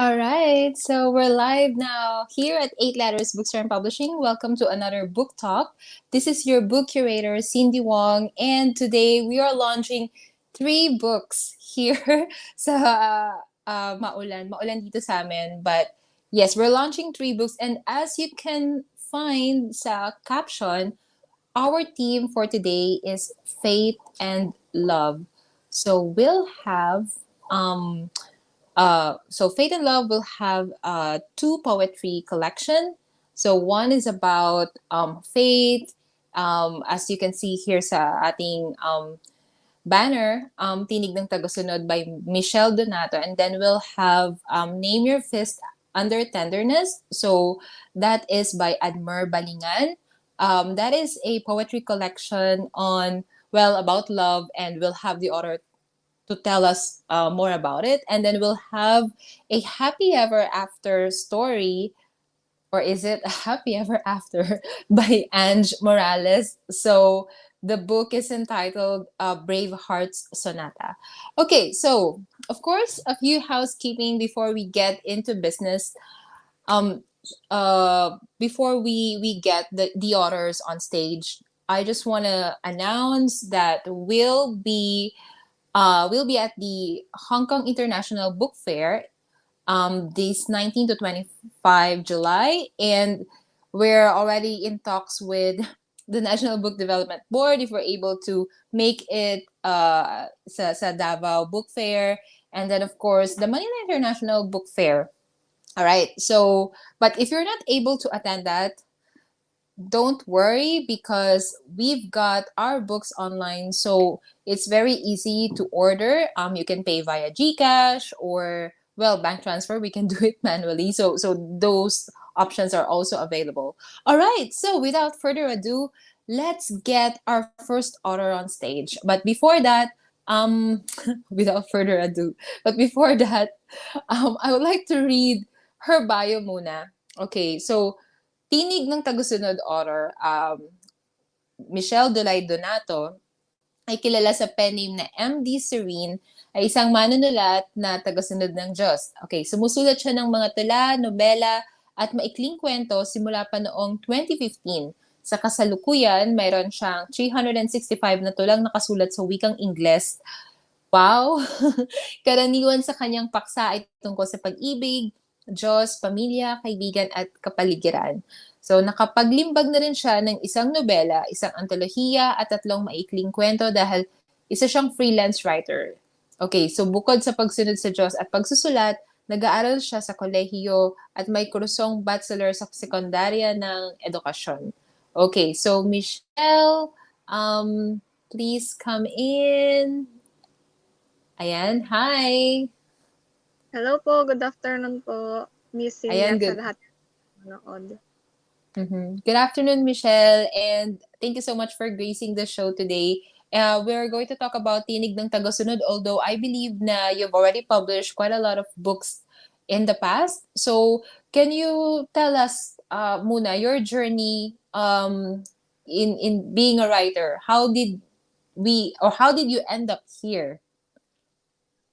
All right, so we're live now here at Eight Letters Bookstore and Publishing. Welcome to another book talk. This is your book curator, Cindy Wong, and today we are launching three books here sa maulan dito sa amin. But yes, we're launching three books, and as you can find sa caption, our theme for today is faith and love. So we'll have so Faith and Love will have two poetry collection. So one is about faith, as you can see here sa ating banner, Tinig ng Tagasunod by Michelle Donato. And then we'll have Name Your Fist Under Tenderness. So that is by Adme Balingan. That is a poetry collection on, well, about love, and we'll have the author to tell us more about it. And then we'll have a happy ever after story, or is it a happy ever after, by Ange Morales. So the book is entitled Brave Hearts Sonata. Okay, so of course, a few housekeeping before we get into business. Um, Before we get the authors on stage, I just want to announce that we'll be at the Hong Kong International Book Fair this 19 to 25 July. And we're already in talks with the National Book Development Board if we're able to make it sa Davao Book Fair. And then, of course, the Manila International Book Fair. All right. So, but if you're not able to attend that, don't worry because we've got our books online, so it's very easy to order. You can pay via GCash or, well, bank transfer. We can do it manually, so those options are also available. All right, so without further ado, let's get our first author on stage. But before that, without further ado, but before that, I would like to read her bio muna. Okay, so Tinig ng Tagasunod author, Michelle Donato, ay kilala sa pen name na M.D. Serene, ay isang manunulat na tagasunod ng Diyos. Okay, sumusulat siya ng mga tula, nobela, at maikling kwento simula pa noong 2015. Sa kasalukuyan, mayroon siyang 365 na tulang nakasulat sa wikang Ingles. Wow! Karaniwan sa kanyang paksa ay tungkol sa pag-ibig, Diyos, pamilya, kaibigan, at kapaligiran. So, nakapaglimbag na rin siya ng isang nobela, isang antolohiya, at tatlong maikling kwento dahil isa siyang freelance writer. Okay, so bukod sa pagsunod sa Diyos at pagsusulat, nag-aaral siya sa kolehiyo at may kursong bachelor sa sekundarya ng edukasyon. Okay, so Michelle, please come in. Ayan, hi! Hello po, good afternoon po. Miss Cindy Ayan, at sa good. lahat ng manood. Good afternoon, Michelle, and thank you so much for gracing the show today. We're going to talk about Tinig ng Tagasunod, although I believe na you've already published quite a lot of books in the past. So, can you tell us muna your journey in being a writer? How did you end up here?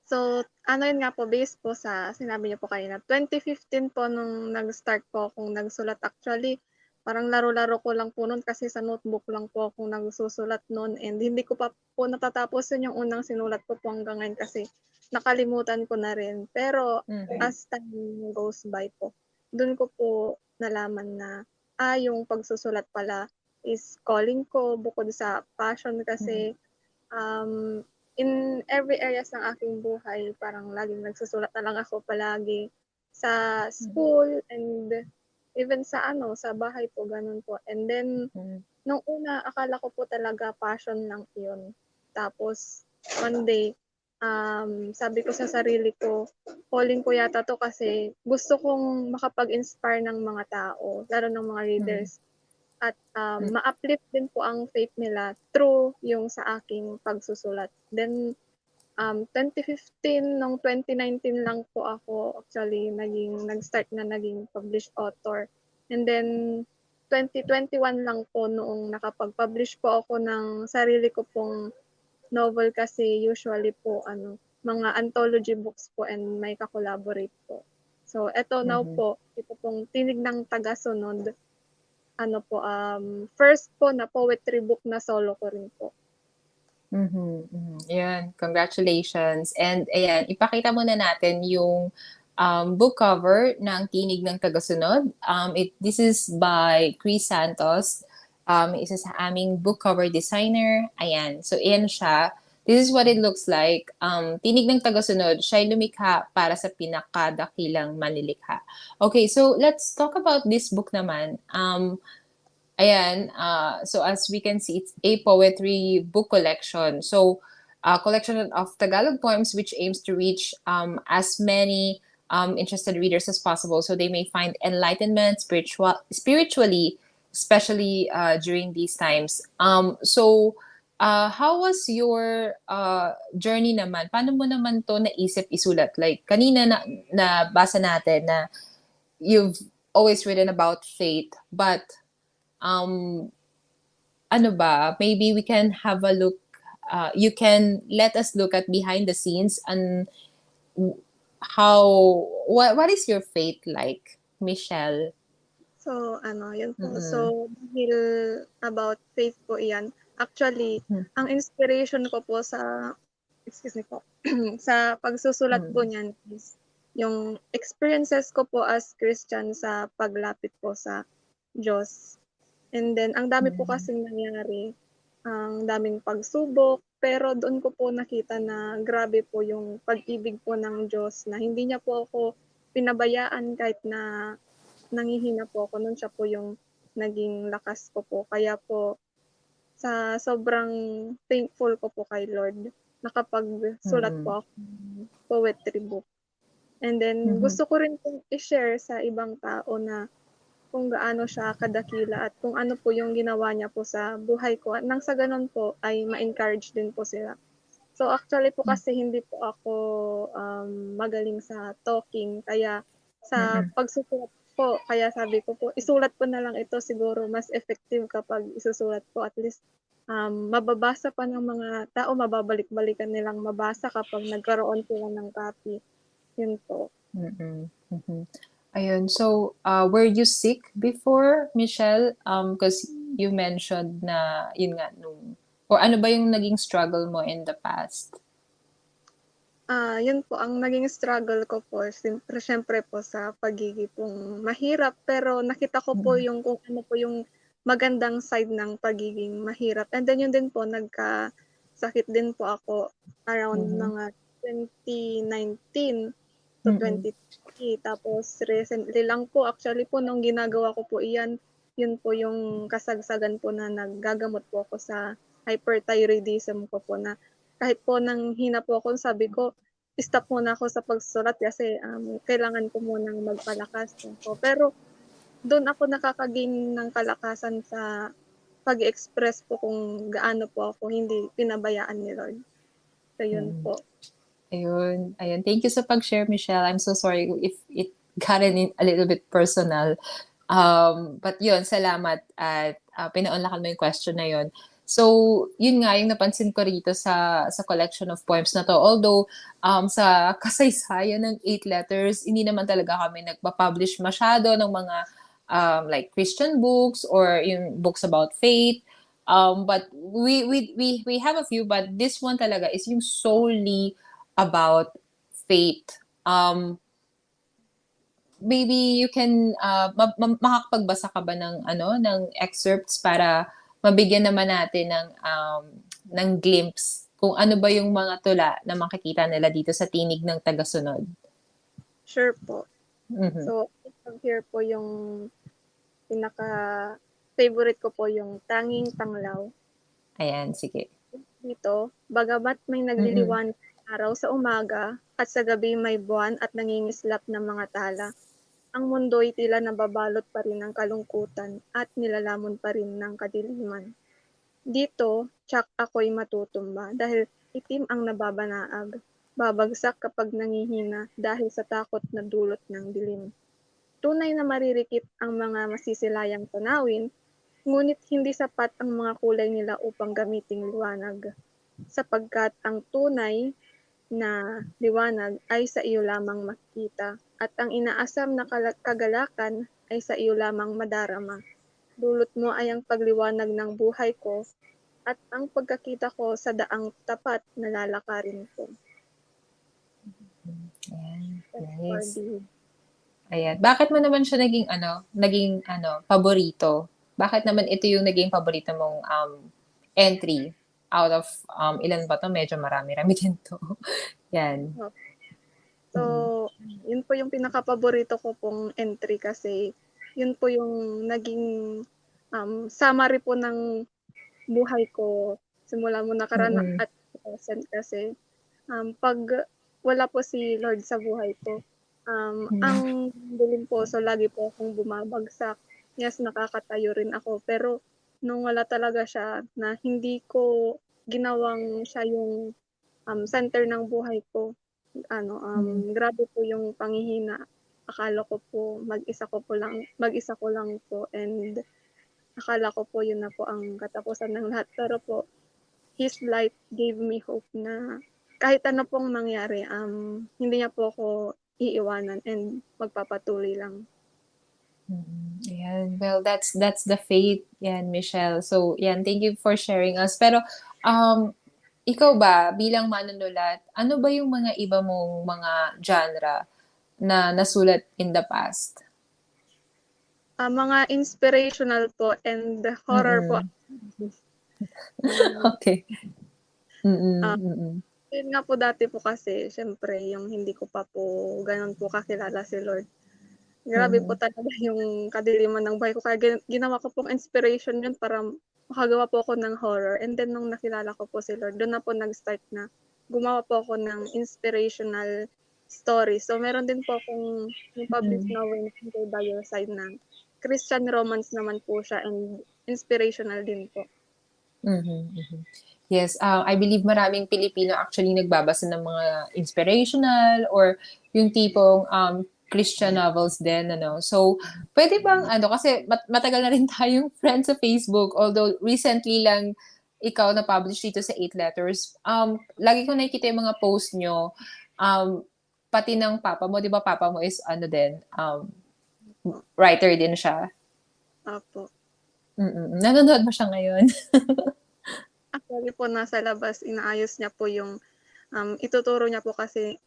So, yun nga po, based po sa sinabi niyo po kanina, 2015 po nung nag-start po akong nagsulat. Actually, parang laro-laro ko lang po noon kasi sa notebook lang po akong nagsusulat noon, and hindi ko pa po natatapos yun yung unang sinulat ko po hanggang ngayon kasi nakalimutan ko na rin. Pero as time goes by po, dun ko po nalaman na yung pagsusulat pala is calling ko bukod sa passion kasi in every areas ng aking buhay, parang laging nagsusulat na lang ako palagi sa school and even sa sa bahay po, ganun po. And then, nung una, akala ko po talaga passion lang yun. Tapos, one day, sabi ko sa sarili ko, calling ko yata to kasi gusto kong makapag-inspire ng mga tao, lalo ng mga readers. At ma-uplift din po ang faith nila through yung sa aking pagsusulat. Then, 2015, nung 2019 lang po ako actually nag-start na naging published author. And then, 2021 lang po noong nakapag-publish po ako ng sarili ko pong novel kasi usually po mga anthology books po and may ka-collaborate po. So eto now Mhm. po, ito pong Tinig ng Tagasunod, ano po, first po na poetry book na solo ko rin po. Mhm, mhm. Ayan, congratulations. And ayan, ipakita muna natin yung book cover ng Tinig ng Tagasunod. This is by Chris Santos. Isa sa aming book cover designer. Ayan, so ayan siya. This is what it looks like. Tinig ng Tagasunod, siya'y lumikha para sa pinakadakilang manilikha. Okay, so let's talk about this book naman. Ayan, so as we can see, it's a poetry book collection. So, a collection of Tagalog poems which aims to reach as many interested readers as possible so they may find enlightenment spiritually, especially during these times. How was your journey naman? Paano mo naman to naisip isulat? Like, kanina na basa natin na you've always written about faith, but um ano ba, maybe we can have a look, you can let us look at behind the scenes and how, what is your faith like, Michelle? So ano, yun po. Mm-mm. So dahil about faith po iyan, actually, ang inspiration ko po sa excuse me po, sa pagsusulat po Mm-mm. niyan is yung experiences ko po as Christian sa paglapit po sa Diyos. And then ang dami po Mm-mm. kasing nangyari, ang daming pagsubok, pero doon ko po nakita na grabe po yung pag-ibig po ng Diyos na hindi niya po ako pinabayaan kahit na nanghihina po ako, nun siya po yung naging lakas ko po. Kaya po sa sobrang thankful ko po kay Lord, nakapagsulat Mm-mm. po ako ng poetry book. And then Mm-mm. gusto ko rin pong i-share sa ibang tao na kung gaano siya kadakila at kung ano po yung ginawa niya po sa buhay ko at nang sa gano'n po ay ma-encourage din po sila. So actually po kasi hindi po ako, magaling sa talking kaya sa Mm-mm. pagsusulat po, kaya sabi ko po isulat ko na lang ito siguro mas effective kapag isusulat ko at least, mababasa pa ng mga tao, mababalik-balikan nilang mabasa kapag nagkaroon sila ng copy, yun po. Mm-mm. Mhm. Ayun. So, were you sick before, Michelle? Because you mentioned na, yun nga, nung, or ano ba yung naging struggle mo in the past? Yun po ang naging struggle ko po siyempre po sa pagiging pong mahirap, pero nakita ko po Mm-mm. yung kung ano po yung magandang side ng pagiging mahirap. And then yun din po nagkasakit din po ako around Mm-mm. mga 2019 to Mm-mm. 2020. Tapos recently lang po, actually po nung ginagawa ko po iyan, yun po yung kasagsagan po na naggagamot po ako sa hyperthyroidism ko po na kahit po nanghina po ako sabi ko, stop muna ako sa pagsusulat kasi, kailangan ko munang magpalakas po. Pero dun ako nakaka-gain ng kalakasan sa pag-e-express po kung gaano po ako hindi pinabayaan ni Lord. So yun Mm-mm. po. Ayun, ayun. Thank you sa pag-share, Michelle. I'm so sorry if it got a little bit personal. But yun, salamat at pinaunlakan mo yung question na yun. So, yun nga, yung napansin ko rito sa collection of poems na to. Although, sa kasaysayan ng 8 letters, hindi naman talaga kami nagpa-publish masyado ng mga like Christian books or yung books about faith. But we have a few, but this one talaga is yung solely about faith. Maybe you can makakapagbasa ka ba ng ano ng excerpts para mabigyan naman natin ng glimpse kung ano ba yung mga tula na makikita nila dito sa tinig ng tagasunod. Sure po. Mhm. So, here po yung pinaka-favorite ko po yung Tanging Tanglaw. Ayan, sige. Dito, bagamat may Mm-mm. nagliliwanag na araw sa umaga at sa gabi may buwan at nangingislap ng mga tala, ang mundo'y tila nababalot pa rin ng kalungkutan at nilalamon pa rin ng kadiliman. Dito, tiyak ako'y matutumba dahil itim ang nababanaag, babagsak kapag nangihina dahil sa takot na dulot ng dilim. Tunay na maririkit ang mga masisilayang tanawin, ngunit hindi sapat ang mga kulay nila upang gamiting liwanag, sapagkat ang tunay na liwanag ay sa iyo lamang makikita, at ang inaasam na kagalakan ay sa iyo lamang madarama. Dulot mo ay ang pagliwanag ng buhay ko at ang pagkakita ko sa daang tapat na lalakarin ko. Ayan, That's for nice. the Ayan. Bakit mo naman siya naging paborito? Bakit naman ito yung naging paborito mong entry? Out of ilan ba to? Medyo marami-rami din to. Yan. oh. So, Mm. yun po yung pinaka-paborito ko pong entry kasi yun po yung naging summary po ng buhay ko simula mo nakaraan Mm-mm. at present kasi 'pag wala po si Lord sa buhay ko, Mm. ang dilim po, so lagi po akong bumabagsak. Yes, nakakatayo rin ako, pero nung wala talaga siya na hindi ko ginawang siya yung, center ng buhay ko, Mm. grabe po yung panghihina. Akala ko po mag-isa ko lang po, and akala ko po yun na po ang katapusan ng lahat, pero po his light gave me hope na kahit ano pong mangyari, hindi niya po ako iiwanan and magpapatuloy lang. Ayan. Well, that's the faith. Yan, Michelle. So, yan, thank you for sharing us. Pero, um, ikaw ba, bilang manunulat, ano ba yung mga iba mong mga genre na nasulat in the past? Mga inspirational po and horror po. Mm. Um, Okay. Mm, ah, mm. Yun nga po dati po kasi siyempre yung hindi ko pa po gano'n po kakilala si Lord. Grabe po Mhm. talaga yung kadiliman ng buhay ko, kaya ginawa ko pong inspiration yun para makagawa po ako ng horror, and then nung nakilala ko po si Lord, dun na po nag-start na gumawa po ako ng inspirational story. So meron din po akong na-publish Mm. na Wednesday by Your Side na Christian romance naman po siya and inspirational din po. Mhm, mhm. Yes, I believe maraming Pilipino actually nagbabasa ng mga inspirational or yung tipong Christian novels din, ano. So, pwede bang kasi matagal na rin tayong friends sa Facebook, although recently lang ikaw na-publish dito sa Eight Letters. Lagi ko nakikita yung mga post nyo, pati ng papa mo, di ba papa mo is din, writer din siya. Opo. Mm. Nanonood mo siya ngayon? Actually po nasa labas inaayos niya po yung, ituturo niya po kasi,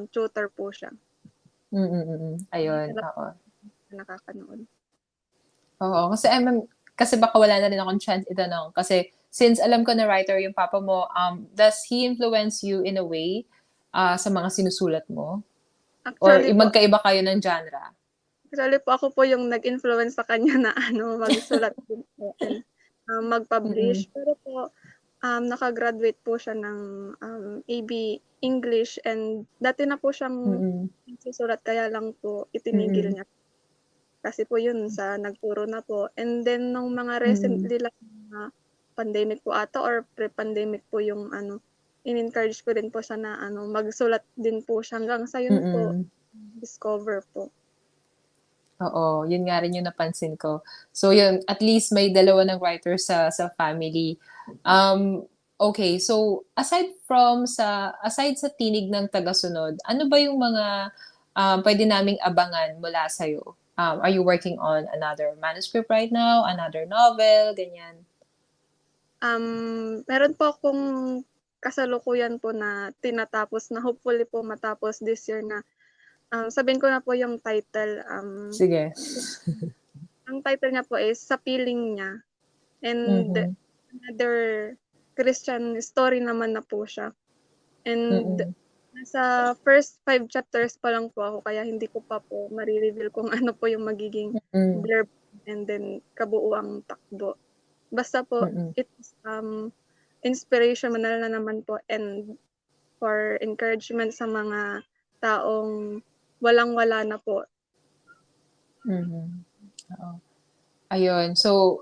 tutor po siya. Ayun, Nasa labas oo. nakakanood. Oo, kasi baka wala na rin akong chance itanong. Kasi since alam ko na writer yung papa mo, does he influence you in a way sa mga sinusulat mo? Or Actually po magkaiba kayo ng genre? Actually po ako po yung nag-influence sa kanya na magsulat din po and, Mm-mm. mag-publish. Pero po, naka-graduate po siya ng, AB English, and dati na po siyang Mm-mm. nagsusulat, kaya lang po itinigil Mm-mm. niya. Kasi po yun sa nagturo na po, and then nung mga Mm-mm. recently lang na pandemic po ata or pre-pandemic po yung in-encourage ko din po siya na magsulat din po siya, hanggang sa yun po, Mm-mm. discover po. Oo, yun nga rin yung napansin ko. So yun, at least may dalawa ng writer sa family. Okay, so aside sa tinig ng tagasunod, ano ba yung mga pwede naming abangan mula sa'yo? Are you working on another manuscript right now? Another novel? Ganyan? Meron po akong kasalukuyan po na tinatapos na hopefully po matapos this year na, sabihin ko na po yung title, Sige. ang title niya po is Sa Piling Niya, and Mhm. another Christian story naman na po siya, and Mm. nasa first 5 chapters pa lang po ako, kaya hindi ko pa po mare-reveal kung ano po yung magiging Mm. blurb and then kabuuang takbo. Basta po Mm. it's, inspirational na naman po and for encouragement sa mga taong walang-wala na po. Mhm. Oo. Ayun. So,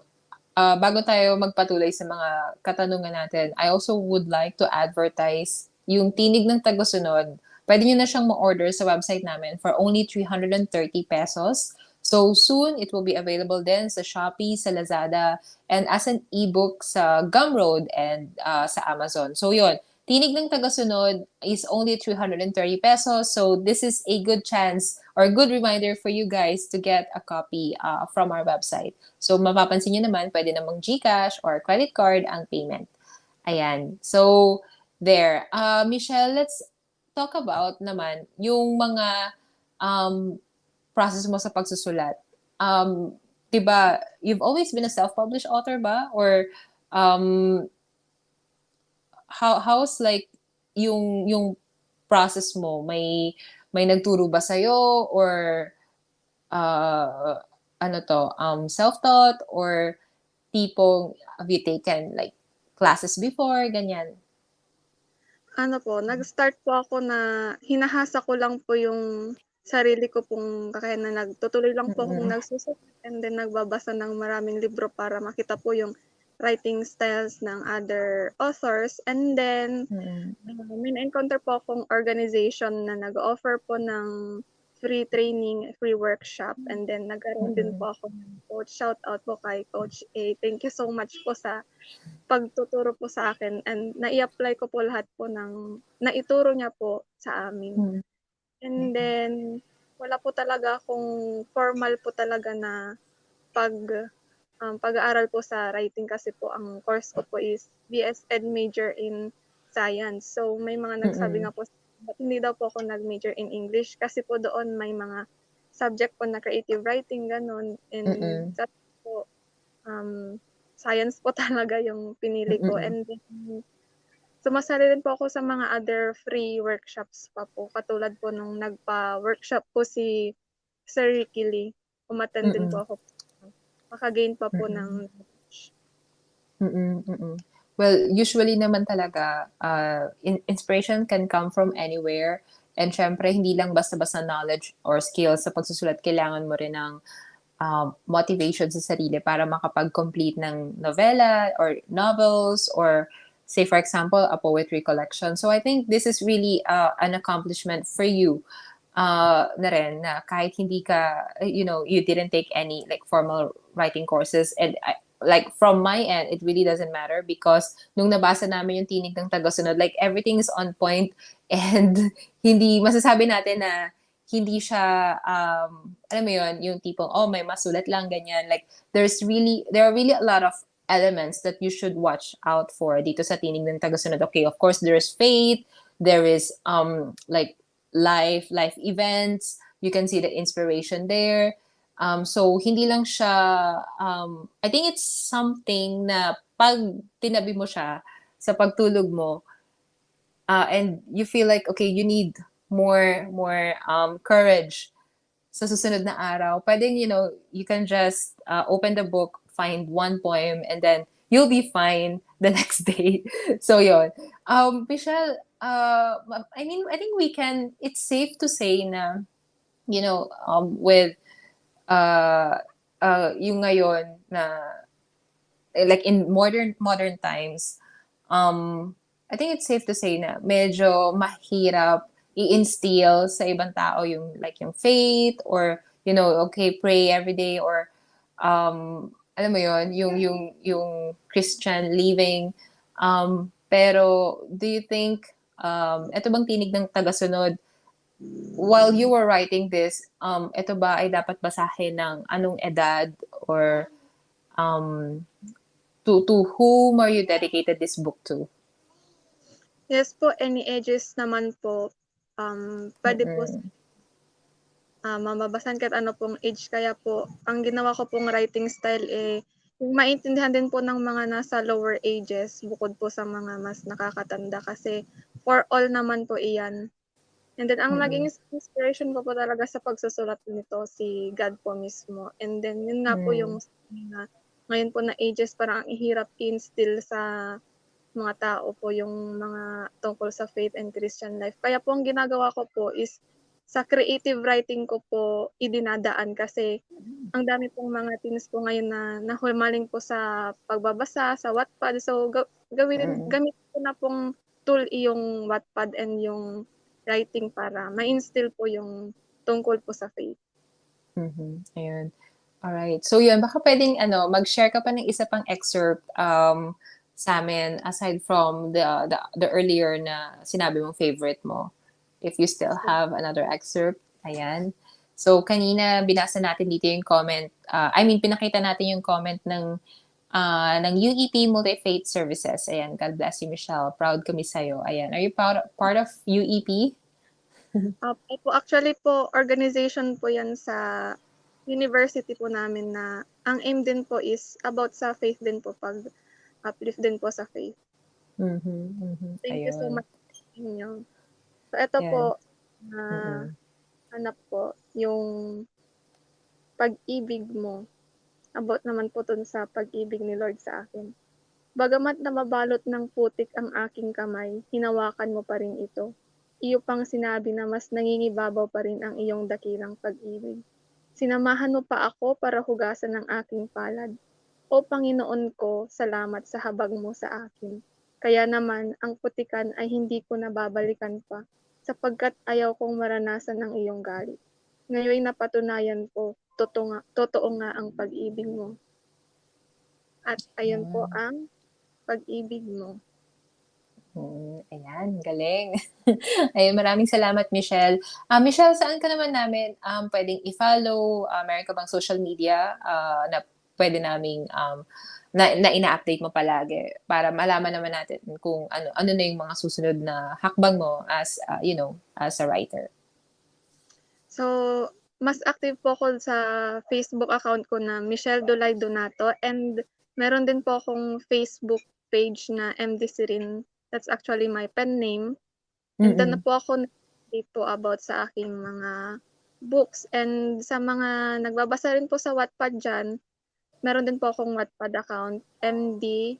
bago tayo magpatuloy sa mga katanungan natin, I also would like to advertise yung Tinig ng Tagasunod. Pwede nyo na siyang ma-order sa website namin for only 330 pesos. So soon, it will be available din sa Shopee, sa Lazada, and as an ebook sa Gumroad and sa Amazon. So yun, tinig ng tagasunod is only 330 pesos. So this is a good chance or a good reminder for you guys to get a copy from our website. So mapapansin nyo naman, pwede namang GCash or credit card ang payment. Ayan. So, there. Michelle, let's talk about naman yung mga um, process mo sa pagsusulat. Um, 'Di ba, you've always been a self-published author ba? Or um, how's like yung process mo? May nagturo ba sa'yo? Or uh, ano to, self-taught? Or tipong, have you taken like classes before? Ganyan. Ano po, nag-start po ako na hinahasa ko lang po yung sarili ko pong kakayanan. Nagtutuloy lang po akong Mm-mm. nagsusulat and then nagbabasa ng maraming libro para makita po yung writing styles ng other authors. And then, Mm-mm. may na-encounter po akong organization na nag-offer po ng free training, free workshop. And then, nagkaroon din Mm-mm. po ako ng coach. Shout out po kay Coach A. Thank you so much po sa pagtuturo po sa akin and nai-apply ko po lahat po ng naituro niya po sa amin. Mm-mm. And then, wala po talaga akong formal po talaga na pag pag-aaral po sa writing kasi po ang course ko po is BS Ed major in Science. So, may mga nagsabi Mm-mm. nga po, ba't hindi daw po ako nag-major in English kasi po doon may mga subject po na creative writing, gano'n. And Mm-mm. sa po, um, science po talaga yung pinili ko. Mm-mm. And then, sumasali rin po ako sa mga other free workshops pa po. Katulad po nung nagpa-workshop po si Sir Ricky Lee. Umattend din Mm-mm. po ako. Makagain pa po Mm-mm. ng Mm-mm. Mm-mm. Well, usually naman talaga, inspiration can come from anywhere. And syempre, hindi lang basta-basta knowledge or skills sa pagsusulat. Kailangan mo rin ng motivation sa sarili para makapag-complete ng novela or novels or say for example a poetry collection. So I think this is really an accomplishment for you na rin na kahit hindi ka, you didn't take any like formal writing courses. And like from my end, it really doesn't matter because nung nabasa namin yung tinig ng tagasunod, like everything is on point and hindi masasabi natin na hindi siya, alam mo yun, yung tipong, oh, may masulat lang, ganyan. Like, there are really a lot of elements that you should watch out for dito sa tinig ng tagasunod. Okay, of course, there is faith, there is, like, life events, you can see the inspiration there. So, hindi lang siya, I think it's something na pag tinabi mo siya sa pagtulog mo, and you feel like, okay, you need more courage sa susunod na araw, pwedeng, you can just open the book, find one poem, and then you'll be fine the next day. So, yon. Michelle, I think it's safe to say na, with yung ngayon na, like in modern times, I think it's safe to say na medyo mahirap i-instill sa ibang tao yung like yung faith or okay, pray every day or alam mo yon yung Christian living. Pero do you think eto bang tinig ng tagasunod while you were writing this, eto ba ay dapat basahin ng anong edad or um, to whom are you dedicated this book to? Yes po, any ages naman po. Pwede po Mm-mm. mababasahan kahit ano pong age. Kaya po, ang ginawa ko pong writing style yung maintindihan din po ng mga nasa lower ages bukod po sa mga mas nakakatanda kasi for all naman po iyan. And then, ang naging Mm-mm. inspiration ko po talaga sa pagsusulat nito si God po mismo. And then, yun nga po Mm. yung na ngayon po na ages parang ang ihirap instill sa mga tao po yung mga tungkol sa faith and Christian life. Kaya po ang ginagawa ko po is sa creative writing ko po idinadaan kasi ang dami pong mga teens po ngayon na nahumaling po sa pagbabasa sa Wattpad. So Mm. gamit ko na pong tool yung Wattpad and yung writing para ma-instill po yung tungkol po sa faith. Mhm. Ayun. Alright. So yun, baka pwedeng mag-share ka pa ng isa pang excerpt sa amin aside from the earlier na sinabi mong favorite mo? If you still have another excerpt. Ayan. So, kanina binasa natin dito yung comment. Pinakita natin yung comment ng UEP Multi-Faith Services. Ayan, God bless you, Michelle. Proud kami sa'yo. Ayan, are you part of UEP? Opo, actually po, organization po yan sa university po namin na ang aim din po is about sa faith din po, pag-uplift din po sa faith. Mm-hmm, mm-hmm. Thank you so Ayun. much sa inyo. So, ito Yan. po, na Mm-mm. hanap po, yung pag-ibig mo. About naman po dun sa pag-ibig ni Lord sa akin. Bagamat namabalot ng putik ang aking kamay, hinawakan mo pa rin ito. Iyo pang sinabi na mas nangingibabaw pa rin ang iyong dakilang pag-ibig. Sinamahan mo pa ako para hugasan ng aking palad. O Panginoon ko, salamat sa habag mo sa akin. Kaya naman, ang putikan ay hindi ko nababalikan pa, sapagkat ayaw kong maranasan ang iyong galit. Ngayon napatunayan ko, totoo nga ang pag-ibig mo. At ayun po Ayan. ang pag-ibig mo. Ayan, galing. Ayun, maraming salamat, Michelle. Michelle, saan ka naman namin pwedeng i-follow? Meron ka bang social media na pwede naming na ina-update mo palagi para malaman naman natin kung ano na yung mga susunod na hakbang mo as as a writer. So, mas active po ako sa Facebook account ko na Michelle Dulay Donato, and meron din po akong Facebook page na MD Sirin. That's actually my pen name. And doon na Mm-mm. po ako nag-update po about sa aking mga books. And sa mga nagbabasa rin po sa Wattpad dyan, meron din po akong Wattpad account, MD_Sirin.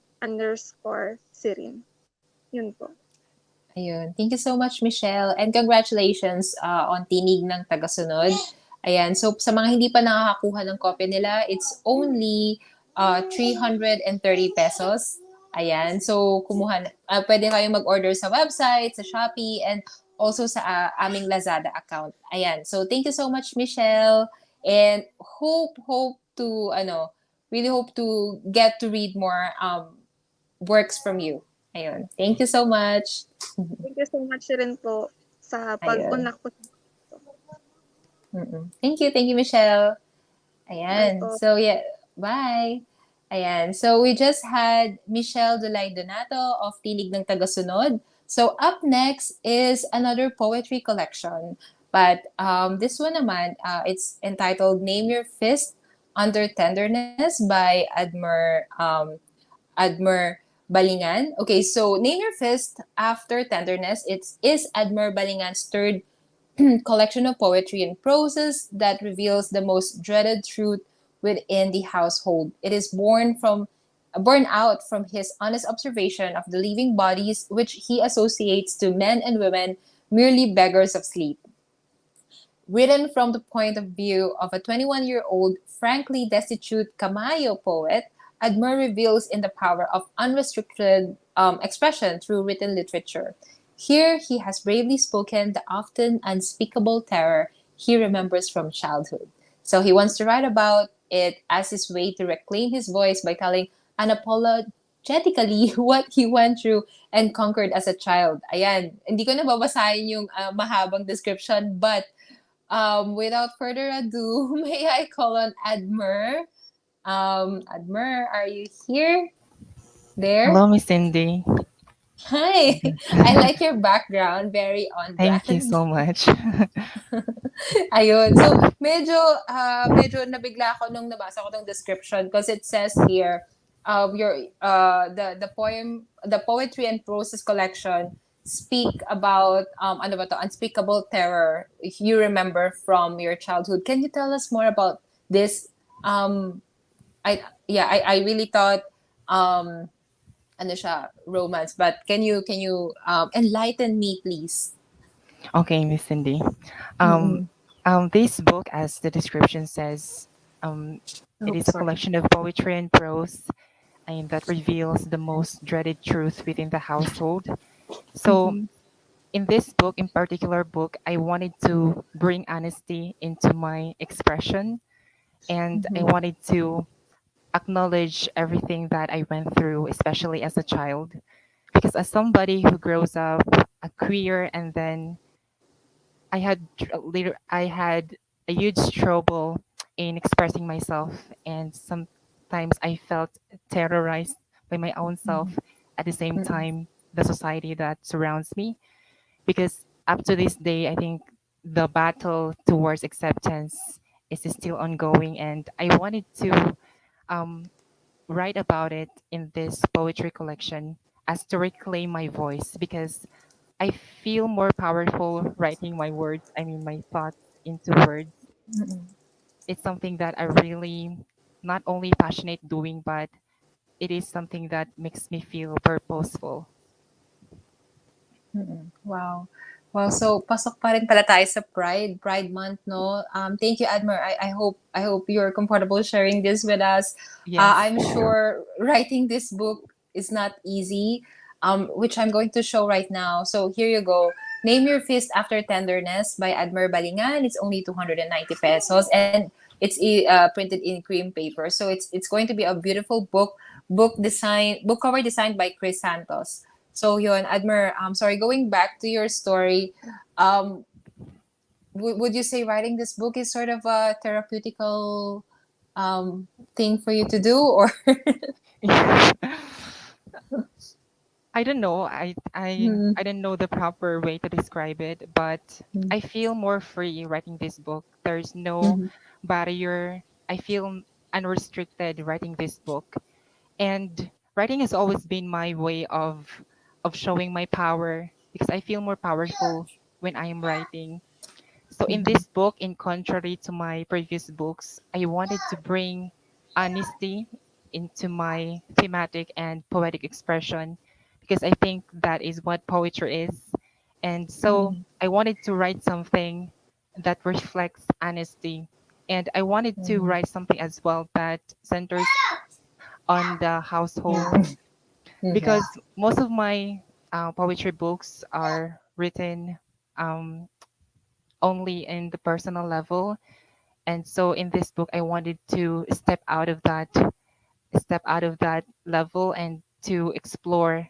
Yun po. Ayun. Thank you so much, Michelle. And congratulations on Tinig ng Tagasunod. Ayan. So, sa mga hindi pa nakakakuha ng kopya nila, it's only 330 pesos. Ayan. So, pwede kayong mag-order sa website, sa Shopee, and also sa aming Lazada account. Ayan. So, thank you so much, Michelle. And really hope to get to read more works from you. Ayun. Thank you so much. Thank you so much rin po sa Ayun. pag-unlock po. Mm-mm. Thank you, Michelle. Bye Ayan. po. So, yeah. Bye. Ayan. So, we just had Michelle Dulay Donato of Tinig ng Tagasunod. So, up next is another poetry collection. But this one naman, it's entitled Name Your Fist Under Tenderness by Adme Balingan. Okay, so Name Your Fist After Tenderness. Is Adme Balingan's third collection of poetry and proses that reveals the most dreaded truth within the household. It is born out from his honest observation of the living bodies which he associates to men and women merely beggars of sleep. Written from the point of view of a 21-year-old, frankly destitute Kamayo poet, Admer reveals in the power of unrestricted expression through written literature. Here he has bravely spoken the often unspeakable terror he remembers from childhood. So he wants to write about it as his way to reclaim his voice by telling unapologetically what he went through and conquered as a child. Ayan, hindi ko na babasahin yung mahabang description, but without further ado, may I call on Admer? Admer, are you here? There? Hello, Miss Cindy. Hi! I like your background. Very on Thank you brand. so much. Ayun. So, medyo nabigla ako nung nabasa ko ng description because it says here, the poetry and prose collection speak about unspeakable terror you remember from your childhood. Can you tell us more about this? I really thought romance, but can you enlighten me, please? Okay, Miss Cindy. Um, Mm-mm. this book, as the description says, um, it Oh, is a sorry. collection of poetry and prose and that reveals the most dreaded truth within the household. So, Mm-hmm. in this book, in particular book, I wanted to bring honesty into my expression, and I Mm-hmm. wanted to acknowledge everything that I went through, especially as a child. Because as somebody who grows up a queer, and then I had a huge trouble in expressing myself, and sometimes I felt terrorized by my own self. At the same Mm-mm. time, the society that surrounds me, because up to this day, I think the battle towards acceptance is still ongoing, and I wanted to um, write about it in this poetry collection as to reclaim my voice, because I feel more powerful writing my words, I mean my thoughts into words. Mm-mm. It's something that I really not only passionate doing, but it is something that makes me feel purposeful. Mm-mm. Wow. Wow, so pasok pa rin pala tayo sa Pride Month, no? Thank you, Admer. I hope you're comfortable sharing this with us. Yes. I'm sure writing this book is not easy, which I'm going to show right now. So here you go. Name Your Fist After Tenderness by Admer Balingan. It's only 290 pesos, and it's printed in cream paper. So it's going to be a beautiful book cover designed by Chris Santos. So yun, Admer, sorry, going back to your story, um, would you say writing this book is sort of a therapeutical thing for you to do, or? I don't know. Hmm. I don't know the proper way to describe it, but Hmm. I feel more free writing this book. There's no Hmm. barrier. I feel unrestricted writing this book. And writing has always been my way of showing my power, because I feel more powerful when I am writing. So in Hmm. this book, in contrary to my previous books, I wanted to bring honesty into my thematic and poetic expression, because I think that is what poetry is. And so Hmm. I wanted to write something that reflects honesty. And I wanted to Hmm. write something as well that centers on the household, Hmm. Hmm. because most of my poetry books are written um, only in the personal level. And so in this book, I wanted to step out of that level, and to explore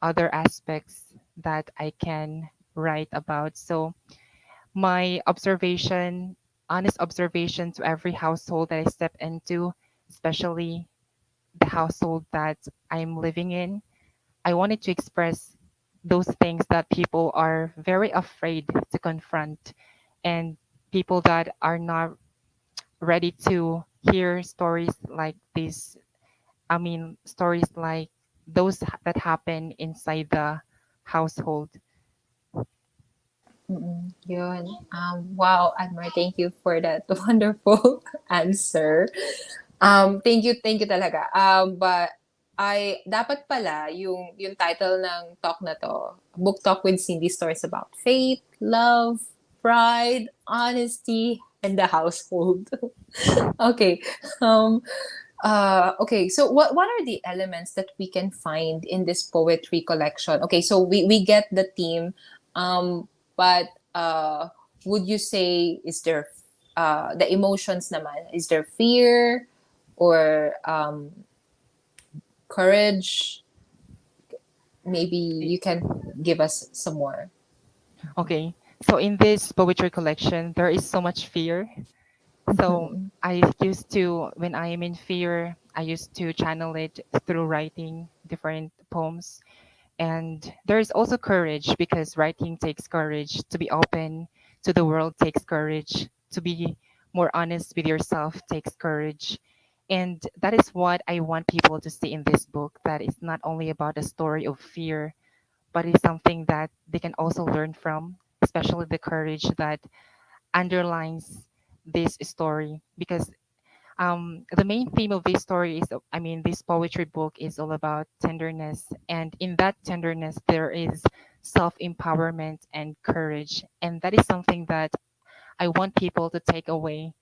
other aspects that I can write about. So my observation, honest observation to every household that I step into, especially the household that I'm living in, I wanted to express those things that people are very afraid to confront, and people that are not ready to hear stories like this. I mean, stories like those that happen inside the household. Mm-mm. Yun. Wow, Admar, thank you for that wonderful answer. Thank you talaga. But dapat pala yung title ng talk na to, Book Talk with Cindy, stories about faith, love, pride, honesty, and the household. Okay. Um, okay, so what are the elements that we can find in this poetry collection? Okay, so we get the theme, but would you say is there the emotions naman? Is there fear or courage? Maybe Y- you can give us some more. Okay, so in this poetry collection, there is so much fear. So Mm-mm. I used to, when I am in fear, I used to channel it through writing different poems. And there is also courage, because writing takes courage. To be open to the world takes courage. To be more honest with yourself takes courage. And that is what I want people to see in this book, that it's not only about a story of fear, but it's something that they can also learn from, especially the courage that underlines this story. Because the main theme of this story is, I mean, this poetry book is all about tenderness. And in that tenderness, there is self empowerment and courage. And that is something that I want people to take away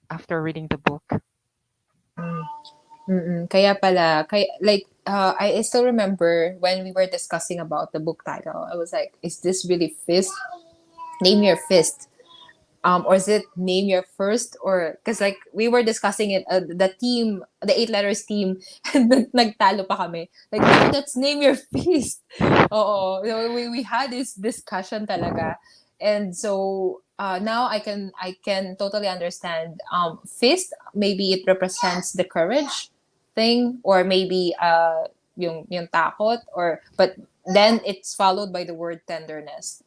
after reading the book. Mm-mm. I still remember when we were discussing about the book title. I was like, is this really fist? Name Your Fist or is it name your first, or because like we were discussing it, the team, the eight letters team, and nagtalo pa kami. Like, no, that's name your feast. Oo, we had this discussion talaga. And so now I can totally understand. Feast, maybe it represents the courage thing, or maybe yung takot, or but then it's followed by the word tenderness.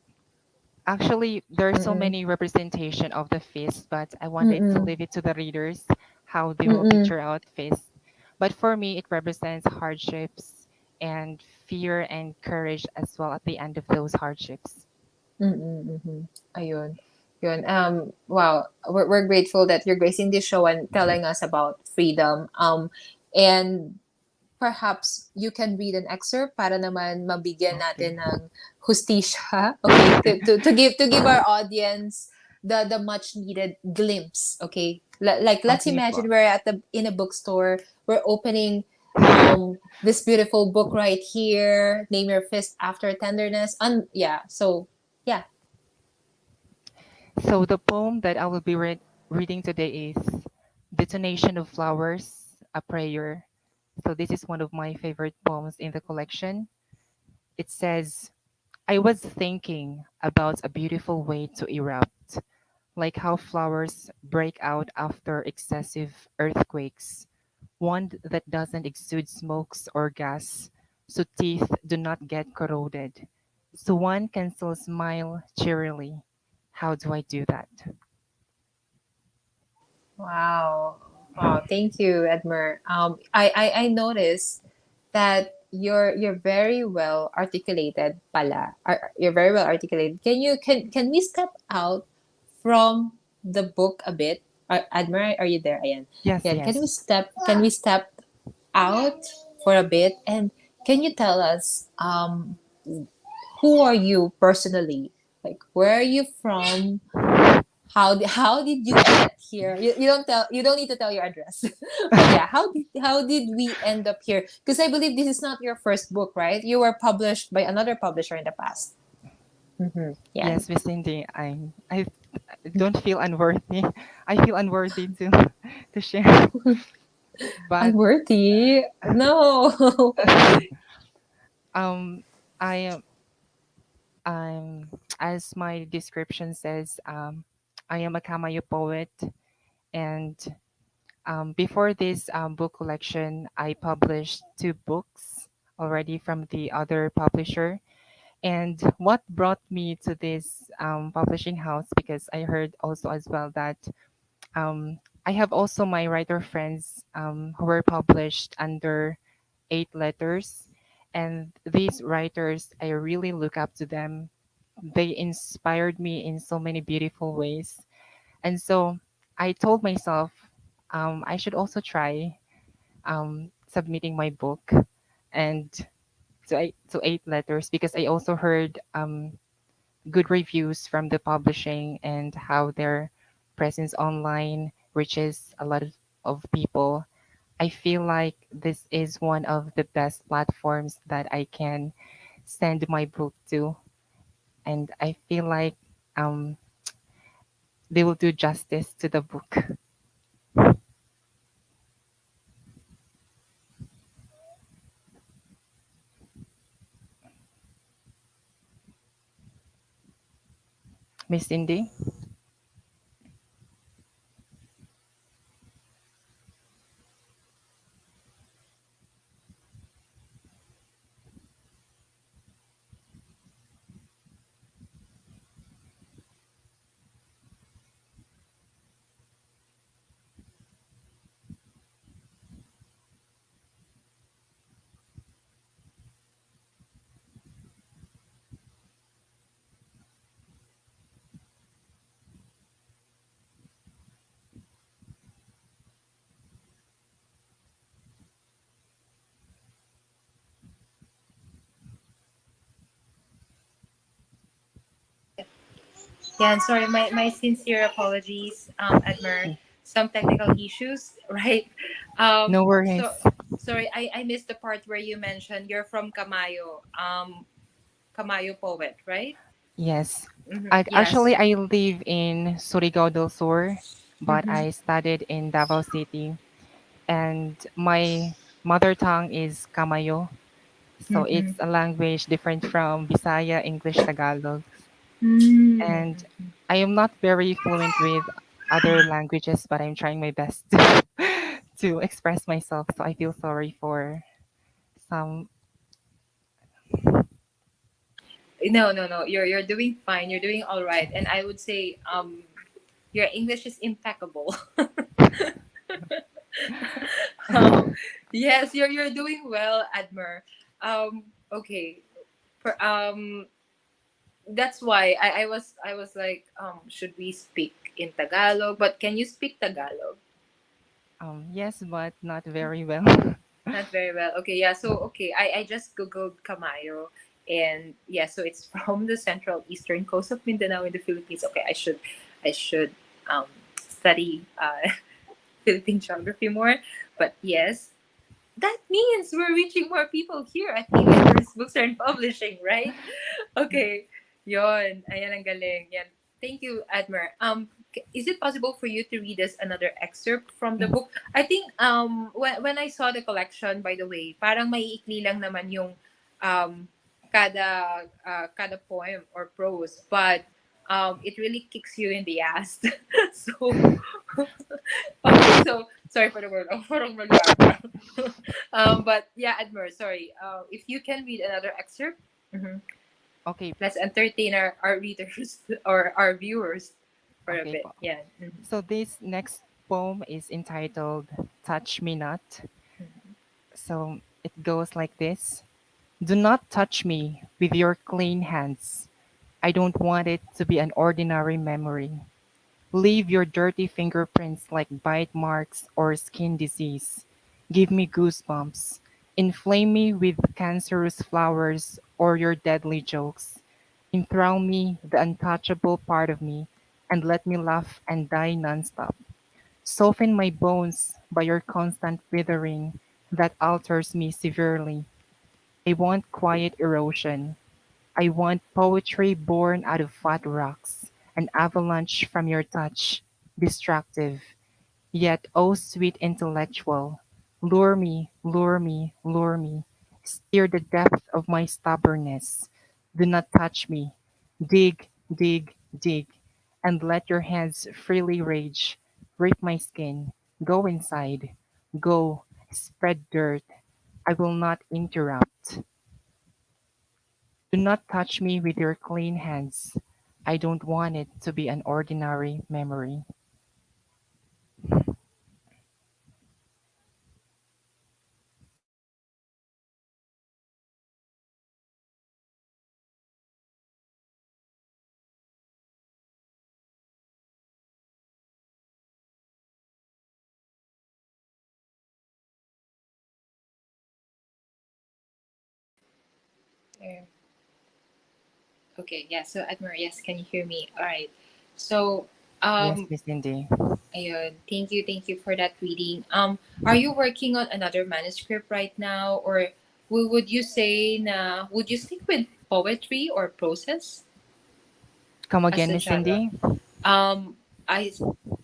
Actually, there are so Mm-mm. many representation of the feast, but I wanted to Mm-mm. leave it to the readers how they will Mm-mm. picture out feast. But for me, it represents hardships and fear and courage as well at the end of those hardships. Mm, mhm. Ayun. Yun. Wow. We're grateful that you're gracing this show and telling us about freedom. And perhaps you can read an excerpt para naman mabigyan Okay. natin ng hustisya. Okay, to give our audience the much needed glimpse. Okay, like let's Okay imagine po. we're at the in a bookstore. We're opening this beautiful book right here. Name your fist after tenderness. Yeah. So yeah. So the poem that I will be reading today is Detonation of Flowers, a Prayer. So this is one of my favorite poems in the collection. It says, I was thinking about a beautiful way to erupt, like how flowers break out after excessive earthquakes, one that doesn't exude smokes or gas, so teeth do not get corroded, so one can still smile cheerily. How do I do that? Wow. Wow. Thank you, Edmer. I noticed that you're very well articulated pala. You're very well articulated. Can we step out from the book a bit? Admiral, are you there? Ayan. Yes, Yan. yes. Can we step out for a bit, and can you tell us who are you personally? Like, where are you from? How did you get here? You don't need to tell your address. But yeah, how did we end up here? Because I believe this is not your first book, right? You were published by another publisher in the past. Mm-hmm. Yeah. Yes, Miss Cindy, I don't feel unworthy. I feel unworthy to to share. But Unworthy. No. um I am as my description says, I am a Kamayo poet, and before this book collection, I published two books already from the other publisher. And what brought me to this publishing house, because I heard also as well that I have also my writer friends who were published under eight letters. And these writers, I really look up to them. They inspired me in so many beautiful ways. And so I told myself I should also try submitting my book and to eight letters, because I also heard good reviews from the publishing and how their presence online reaches a lot of people. I feel like this is one of the best platforms that I can send my book to, and I feel like um, they will do justice to the book. Miss Cindy? Yeah, and sorry, my sincere apologies, Admer. Some technical issues, right? No So worries. sorry, I missed the part where you mentioned you're from Camayo, Camayo poet, right? Yes. Actually, Yes. I live in Surigao del Sur, but Mm-hmm. I studied in Davao City, and my mother tongue is Kamayo. So Mm-hmm. it's a language different from Bisaya, English, Tagalog. And Mm-hmm. I am not very fluent with other languages, but I'm trying my best to, to express myself. So I feel sorry for some. No, no, no. You're doing fine. You're doing all right. And I would say your English is impeccable. um, yes, you're doing well, Admer. Okay. That's why I was like, should we speak in Tagalog? But can you speak Tagalog? Yes, but not very well. Not very well. Okay, yeah. So okay, I just googled Camayo, and yeah, so it's from the central eastern coast of Mindanao in the Philippines. Okay, I should study Philippine geography more. But yes, that means we're reaching more people here at the Immerse Books and Publishing, right? Okay. Yon. Ayan ang galing. Yan. Thank you, Admer. Is it possible for you to read us another excerpt from the book? I think when I saw the collection, by the way, parang maiikli lang naman yung um kada poem or prose, but it really kicks you in the ass. So okay, so sorry for the word. Parang maglaga. But yeah, Admer, sorry. If you can read another excerpt. Mhm. Okay, Let's entertain our readers or our viewers for a okay bit. po. Yeah. Mhm. So this next poem is entitled Touch Me Not. So it goes like this. Do not touch me with your clean hands. I don't want it to be an ordinary memory. Leave your dirty fingerprints like bite marks or skin disease. Give me goosebumps. Inflame me with cancerous flowers or your deadly jokes. Enthrall me, the untouchable part of me, and let me laugh and die nonstop. Soften my bones by your constant withering that alters me severely. I want quiet erosion. I want poetry born out of flat rocks, an avalanche from your touch, destructive, yet oh sweet intellectual. Lure me, lure me, lure me. Steer the depth of my stubbornness. Do not touch me. Dig, dig, dig, and let your hands freely rage. Rip my skin. Go inside. Go, spread dirt. I will not interrupt. Do not touch me with your clean hands. I don't want it to be an ordinary memory. Yeah. Okay. Yeah. So Admiral, yes, can you hear me? All right. So Yes, um, Miss Cindy. ayun, thank you for that reading. Are you working on another manuscript right now, or would you say na would you stick with poetry or prose Come as again, a Miss genre? Cindy. I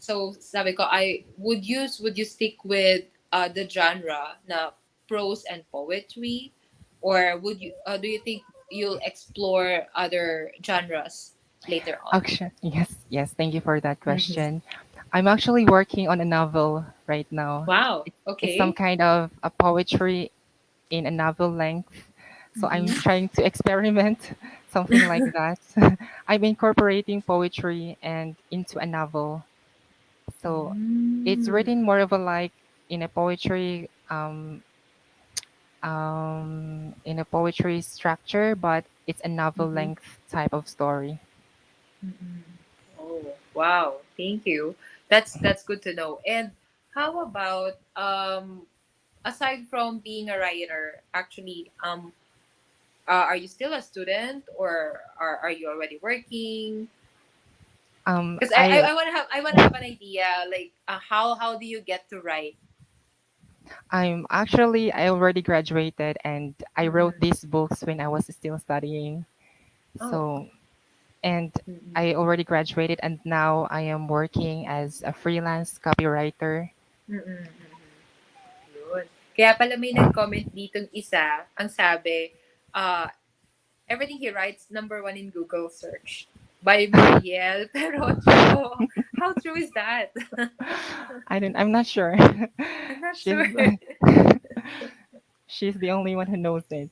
so sabi ko I would you stick with the genre na prose and poetry, or would you do you think you'll explore other genres later on? Actually, yes, yes. Thank you for that Mhm. question. I'm actually working on a novel right now. Wow. It's some Okay. kind of a poetry in a novel length. So I'm Mm-hmm. trying to experiment something like that. I'm incorporating poetry and into a novel. So it's Mm. written more of a like in a poetry in a poetry structure, but it's a novel Mm-hmm. length type of story. Mm-hmm. Oh wow! Thank you. That's good to know. And how about aside from being a writer, actually are you still a student, or are you already working? Because I I want to have an idea, like how do you get to write? I already graduated and I wrote Mm-hmm. these books when I was still studying. Oh. So And Mm-mm. I already graduated, and now I am working as a freelance copywriter. Mm-mm. Yun. Kaya pala may nag-comment ditong isa, ang sabi, uh, everything he writes, number one in Google search. By Mariel Perocho. How true is that? I'm not sure. I'm not she's sure. she's the only one who knows it.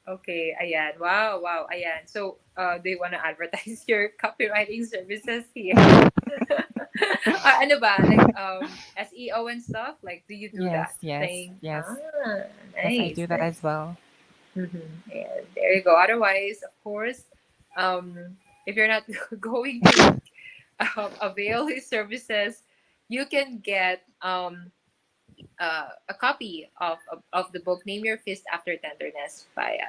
Okay, ayan. Wow, wow, ayan. So, do you want to advertise your copywriting services here? Ano ba? Like, SEO and stuff? Like, do you do Yes, that yes, thing? yes. Yes, I Nice, do that as nice. well. And there you go. Otherwise, of course, if you're not going to avail his services, you can get a copy of the book Name Your Fist After Tenderness by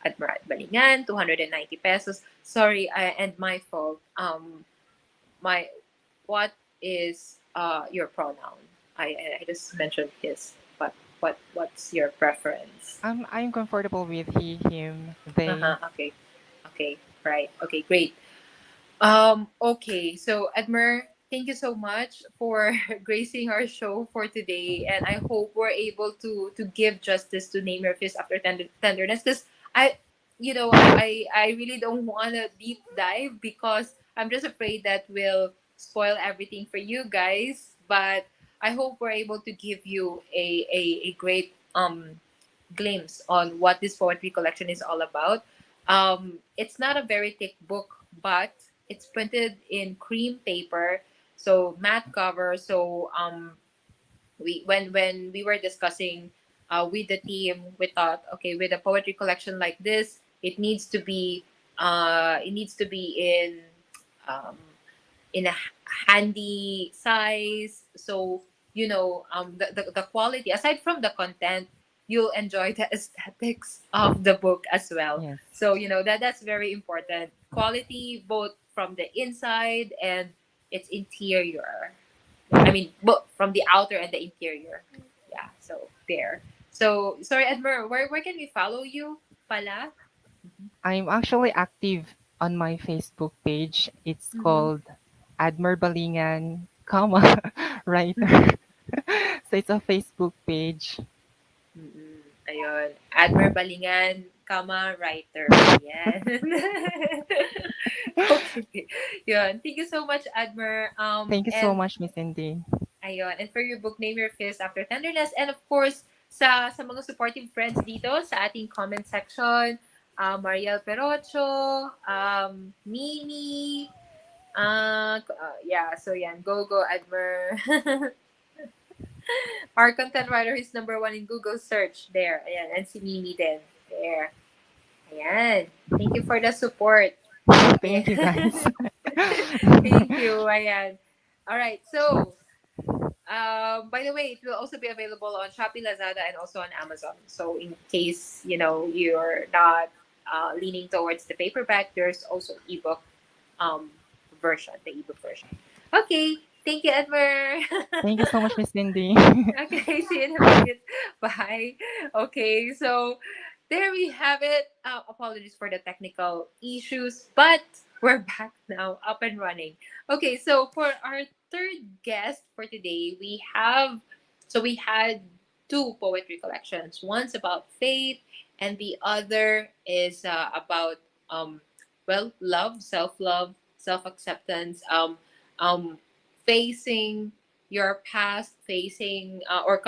Adme Balingan, 290 pesos. Sorry, and my fault. My what is your pronoun? I just mentioned his, but what's your preference? I'm comfortable with he, him, they. Uh-huh, okay. Okay, right. Okay, great. Okay, so Admer, thank you so much for gracing our show for today, and I hope we're able to give justice to Name Your Fist After Tenderness. Because I, I really don't want to deep dive because I'm just afraid that we'll spoil everything for you guys. But I hope we're able to give you a great glimpse on what this poetry collection is all about. It's not a very thick book, but it's printed in cream paper, so matte cover. So we when we were discussing with the team, we thought, okay, with a poetry collection like this, it needs to be um, in a handy size. So the quality, aside from the content, you'll enjoy the aesthetics of the book as well. Yes. So that's very important. Quality both from the inside and its interior. Yeah, I mean, both from the outer and the interior. Yeah, so there. So sorry, Edmer, where can we follow you pala? I'm actually active on my Facebook page. It's Mm-hmm. called Admer Balingan, comma, writer. So it's a Facebook page. Mm-mm. Ayun. Admer Balingan, writer. Ayan. Okay. Yun. Thank you so much, Admer. Thank you so And much, Miss Cindy. ayun. And for your book, Name Your Fist After Tenderness. And of course, sa mga supportive friends dito sa ating comment section, Mariel Perocho, Mimi, yeah, so yan. Go, Admer. Our content writer is number one in Google search. There. Ayan. And si Mimi din. There. Ayan. Thank you for the support. Yeah. Thank you, guys. Thank you. Ayan. All right. So, by the way, it will also be available on Shopee, Lazada, and also on Amazon. So, in case you're not leaning towards the paperback, there's also ebook um version, the ebook version. Okay. Thank you, Edmer. Thank you so much, Miss Cindy. Okay, see you in a minute. Bye. Okay, so there we have it. Apologies for the technical issues, but we're back now, up and running. Okay, so for our third guest for today, we had two poetry collections. One's about faith, and the other is about love, self-love, self-acceptance, um, facing your past, facing or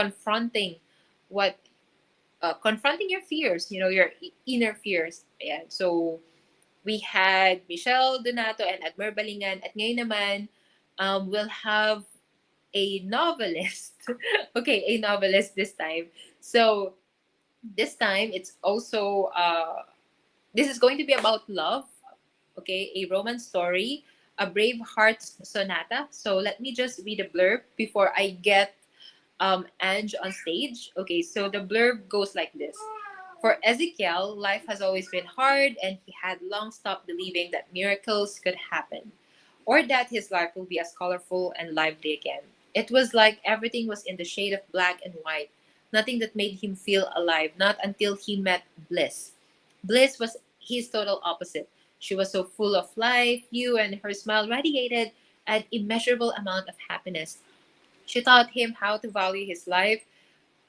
what confronting your fears, your inner fears. Ayan. So we had Michelle Donato and Admer Balingan, at ngayon naman we'll have a novelist. Okay, a novelist this time. So this time it's also this is going to be about love. Okay, a romance story, a brave heart's sonata. So let me just read a blurb before I get Ange on stage. Okay, so the blurb goes like this. For Ezekiel, life has always been hard, and he had long stopped believing that miracles could happen, or that his life will be as colorful and lively again. It was like everything was in the shade of black and white, nothing that made him feel alive, not until he met Bliss. Bliss was his total opposite. She was so full of life, you, and her smile radiated an immeasurable amount of happiness. She taught him how to value his life,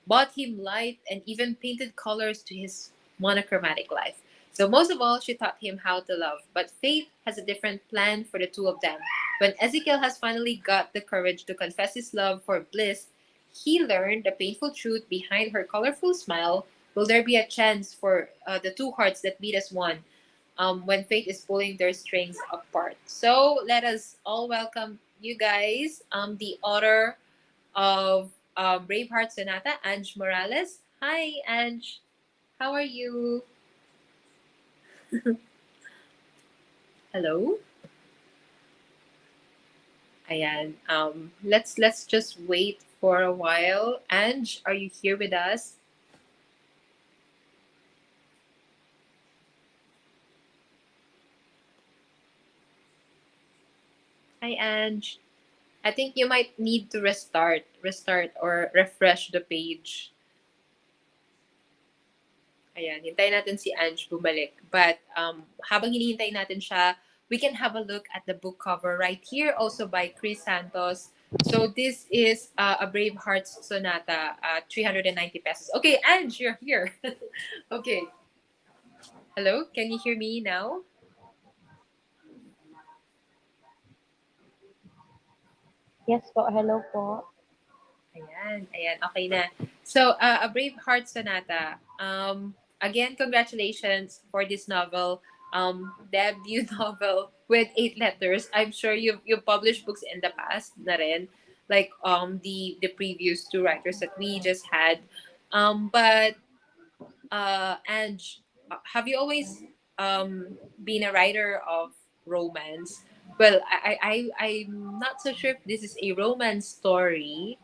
bought him light, and even painted colors to his monochromatic life. So, most of all, she taught him how to love. But fate has a different plan for the two of them. When Ezekiel has finally got the courage to confess his love for Bliss, he learned the painful truth behind her colorful smile. Will there be a chance for the two hearts that beat as one when fate is pulling their strings apart? So, let us all welcome you guys, the author of Braveheart Sonata, Ange Morales. Hi, Ange. How are you? Hello. Ayan. Let's just wait for a while. Ange, are you here with us? Hi, Ange. I think you might need to restart or refresh the page. Ayan, hintayin natin si Ange bumalik. But habang hinihintay natin siya, we can have a look at the book cover right here, also by Chris Santos. So this is a Brave Hearts Sonata, 390 pesos. Okay, Ange, you're here. Okay. Hello, can you hear me now? Yes po, hello po. Ayan, ayan, okay na. So, A Brave Heart Sonata. Again, congratulations for this novel. Debut novel with 8 letters. I'm sure you've published books in the past na rin, like the previous two writers that we just had. But Ange, have you always been a writer of romance? Well, I'm not so sure if this is a romance story,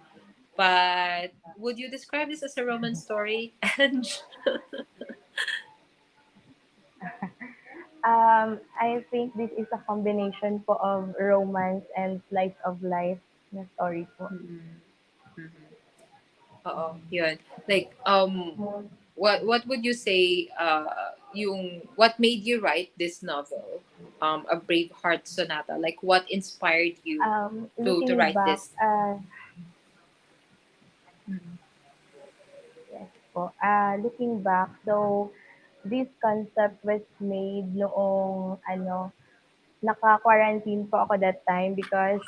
but would you describe this as a romance story? And I think this is a combination po of romance and slice of life na story po. mm, mhm. Oo, yun. Like what would you say yung what made you write this novel? A Brave Heart Sonata. Like what inspired you to Looking write back, this? Mhm. yes po, looking back, so this concept was made noong naka-quarantine po ako that time because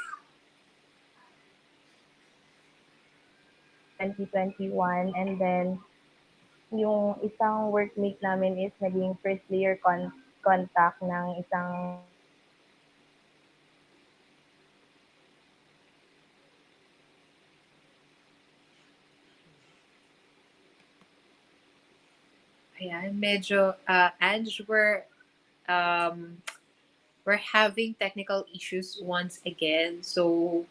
2021 and then yung isang workmate namin is naging first year contact ng isang Ayan, medyo Ange, um, we're having technical issues once again. So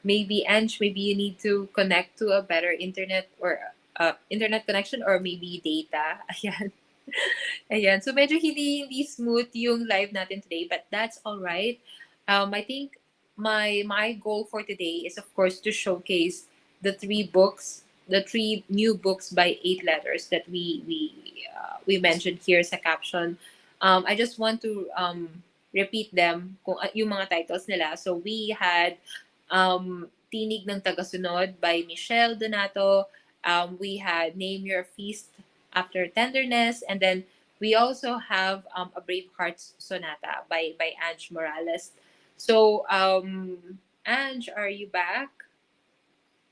maybe Ange, maybe you need to connect to a better internet or internet connection or maybe data. Ayan. Ayan. So medyo hindi smooth yung live natin today, but that's all right. I think my goal for today is of course to showcase the three new books by 8 letters that we mentioned here sa caption. I just want to repeat them kung yung mga titles nila. So we had Tinig ng Tagasunod by Michelle Donato. We had Name Your Feast after Tenderness, and then we also have A Brave Heart's Sonata by Ange Morales. So, Ange, are you back?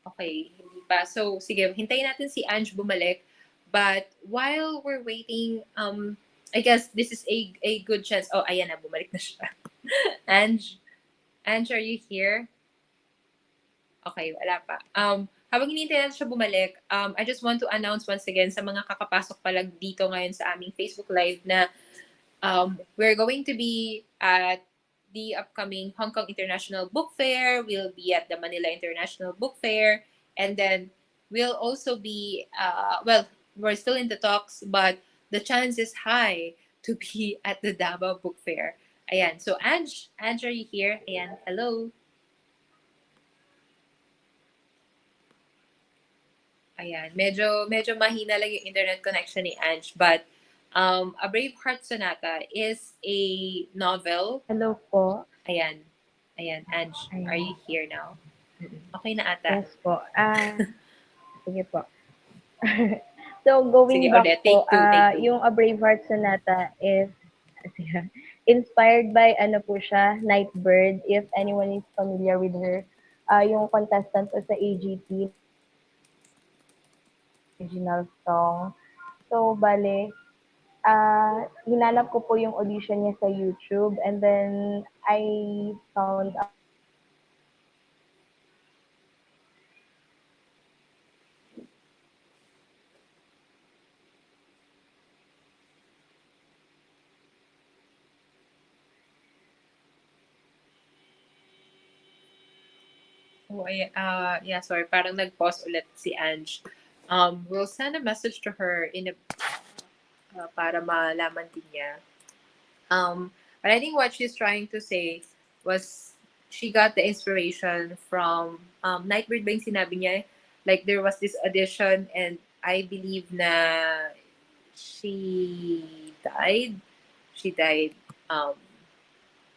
Okay, hindi pa. So, sige, hintayin natin si Ange bumalik. But while we're waiting, I guess this is a good chance. Oh, ayan na, bumalik na siya. Ange, Ange, are you here? Okay, wala pa. Habang hinihintay natin siya bumalik, I just want to announce once again sa mga kakapasok pa lang dito ngayon sa aming Facebook Live na we're going to be at the upcoming Hong Kong International Book Fair. We'll be at the Manila International Book Fair. And then we'll also be, well, we're still in the talks, but the chance is high to be at the Davao Book Fair. Ayan. So, Ange, are you here? Ayan. Hello. Ayan, medyo mahina lang yung internet connection ni Ange, but A Brave Heart Sonata is a novel. Hello po. Ayan. Ayan, Ange, are Ayan. you here now? Mm-mm. Okay na ata. Yes po. Sige po. So, going Sige, back ulit. po, Take two, take two. yung A Braveheart Sonata is inspired by ano po siya, Nightbird. If anyone is familiar with her, yung contestant po sa AGT na original song. So, bale, hinanap ko po yung audition niya sa YouTube and then I found out na Oh, yeah, sorry. Parang nag-pause ulit si Ange. We'll send a message to her para malaman din niya. But I think what she's trying to say was she got the inspiration from Nightbird ba yung sinabi niya? Like there was this audition and I believe na she died. She died. Um,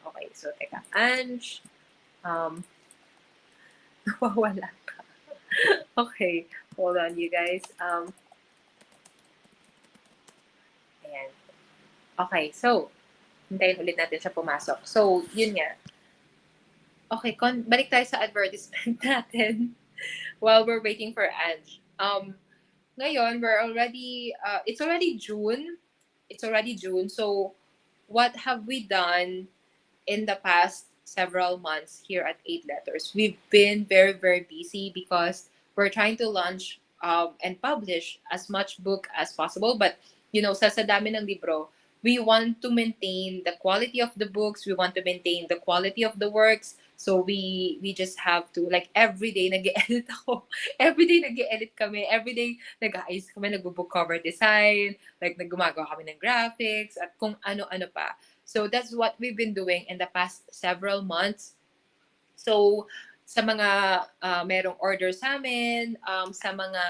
okay, so teka. Ange, um, nawawala ka. Okay, hold on you guys. Ayan. Okay, so, hintayin ulit natin siya pumasok. So, yun nga. Okay, balik tayo sa advertisement natin while we're waiting for Ange. Ngayon, it's already June. It's already June. So, what have we done in the past several months here at Eight Letters? We've been very, very busy because we're trying to launch and publish as much book as possible. But, sa dami ng libro, we want to maintain the quality of the books. We want to maintain the quality of the works. So we just have to, like, every day nag-edit ako. Every day nag-edit kami. Every day nag-aayos kami, nag-book cover design, like naggumagawa kami ng graphics at kung ano-ano pa. So that's what we've been doing in the past several months. So sa mga merong order sa amin, sa mga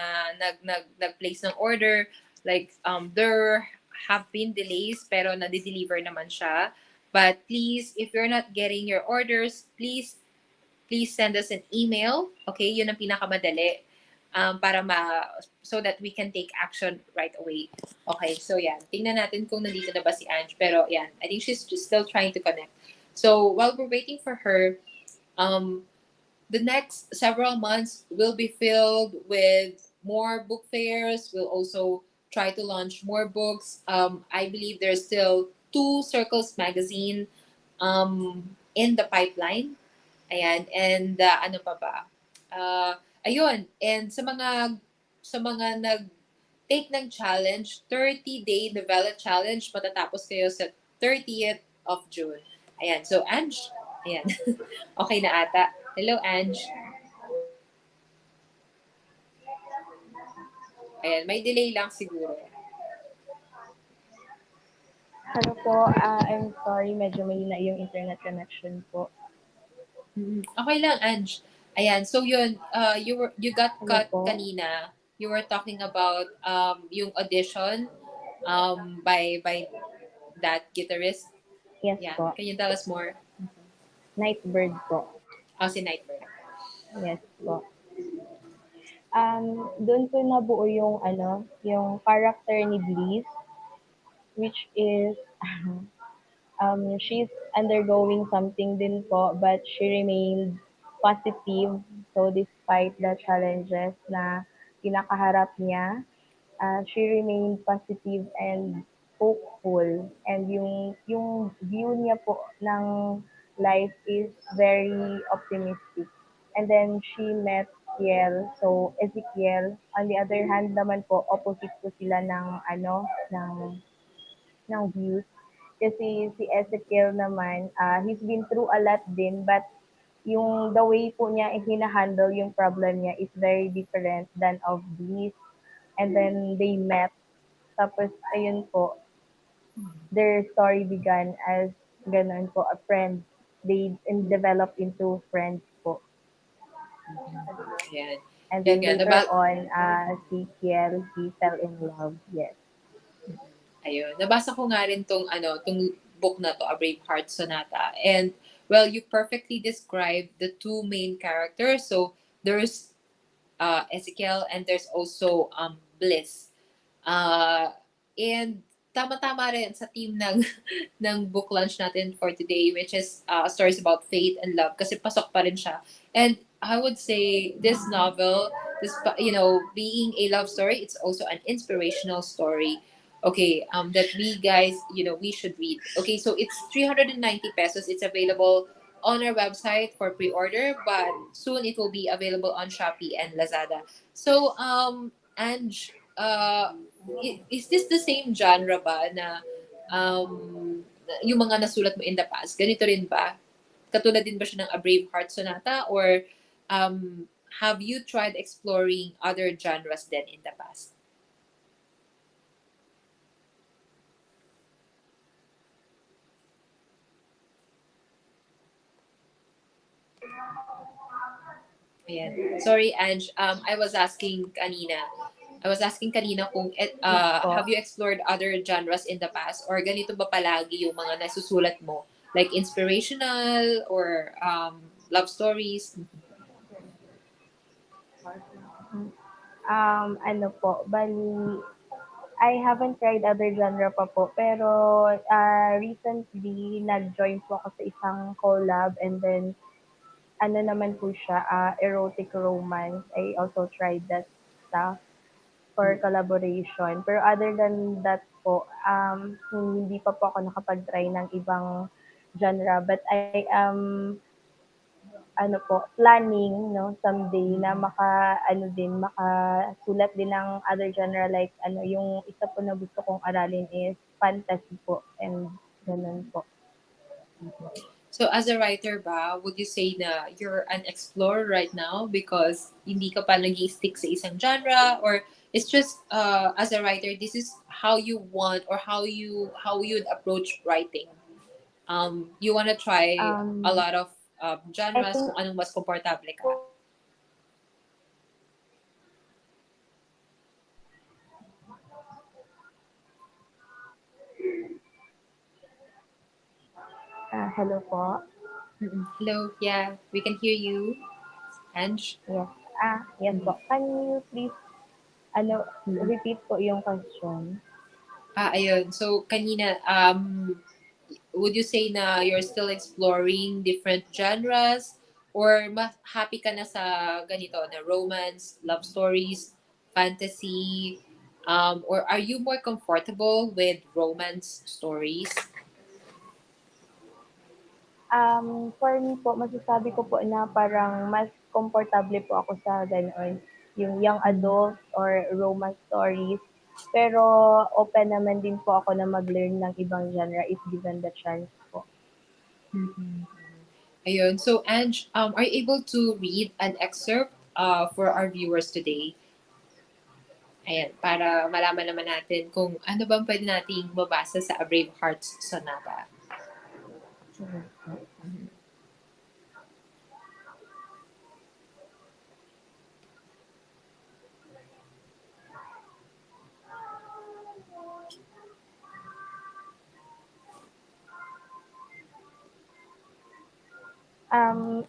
nag-place ng order, like there have been delays pero na-deliver naman siya. But please, if you're not getting your orders, please send us an email. Okay, yun ang pinakamadali. So that we can take action right away. Okay, so yan. Tingnan natin kung nandito na ba si Ange. Pero yan, I think she's just still trying to connect. So while we're waiting for her, um, the next several months will be filled with more book fairs. We'll also try to launch more books. I believe there's still two Circles magazine in the pipeline. Ayan, and ano pa ba? Ayun, and sa mga nag-take ng challenge, 30-day novella challenge, matatapos kayo sa 30th of June. Ayan, so Ange, ayan. Okay na ata. Hello, Ange. Ayan, may delay lang siguro. hello po, I'm sorry, medyo mahina yung internet connection po. Okay lang, Ange. Ayan, so yun, you got Hello cut po. kanina. You were talking about yung audition by that guitarist. Yes Yeah, po. can you tell us more? Nightbird po. Oh, si Nightbird. Yes po. Doon po nabuo yung ano, yung character ni Bliss, which is she's undergoing something din po, but she remained positive. So despite the challenges na kinakaharap niya, she remained positive and hopeful. And yung view niya po ng life is very optimistic. And then she met Kiel. So Ezekiel, on the other hand naman po, opposite po sila ng ano, ng views. Kasi si Ezekiel naman, he's been through a lot din, but yung the way po niya hina-handle yung problem niya is very different than of Bliss. And then they met. Tapos, ayun po, their story began as ganun po, a friend. They developed into friends po. Ayan. And Yan then nga, later on, si Kiel, he fell in love. Yes. Ayun. Nabasa ko nga rin tong book na to, A Brave Heart Sonata. And, well, you perfectly described the two main characters. So, there's Ezekiel and there's also Bliss. Uh, and tama-tama rin sa theme ng ng book launch natin for today, which is stories about faith and love, kasi pasok pa rin siya. And I would say this novel, being a love story, it's also an inspirational story. Okay, that we guys, we should read. Okay, so it's 390 pesos. It's available on our website for pre-order, but soon it will be available on Shopee and Lazada. So, Ange, is this the same genre ba na yung mga nasulat mo in the past? Ganito rin ba? Katulad din ba siya ng A Brave Heart Sonata, or have you tried exploring other genres then in the past? Ayan. Sorry, Ange. I was asking kanina kung Yes po. have you explored other genres in the past, or ganito ba palagi yung mga nasusulat mo? Like inspirational or love stories? Ano po, bali, I haven't tried other genre pa po, pero recently nag-join po ako sa isang collab, and then ano naman po siya, erotic romance. I also tried that stuff for collaboration. Pero other than that po, hindi pa po ako nakapag-try ng ibang genre. But I am, ano po, planning, no, someday na makasulat din ng other genre, like, yung isa po na gusto kong aralin is fantasy po, and ganun po. So as a writer ba, would you say na you're an explorer right now because hindi ka pa nag-stick sa isang genre, or it's just as a writer this is how you want, or how you'd approach writing? You want to try a Um, lot of I genres think kung anong mas komportable ka. po, hello po. Mm-mm. Hello, yeah, we can hear you, Ange. Yes. Yes Mm. po. Can you please, Mm. repeat po yung question? Ayun. So, kanina, would you say na you're still exploring different genres, or mas happy ka na sa ganito na romance, love stories, fantasy, or are you more comfortable with romance stories? For me po, masasabi ko po na parang mas komportable po ako sa ganoon, yung young Mm-hmm. adult or romance stories. Pero open naman din po ako na mag-learn ng ibang genre if given the chance po. Mm-hmm. Ayun. So, Ange, are you able to read an excerpt for our viewers today? Ayan, para malaman naman natin kung ano bang pwede nating mabasa sa A Brave Hearts Sonata. Mhm.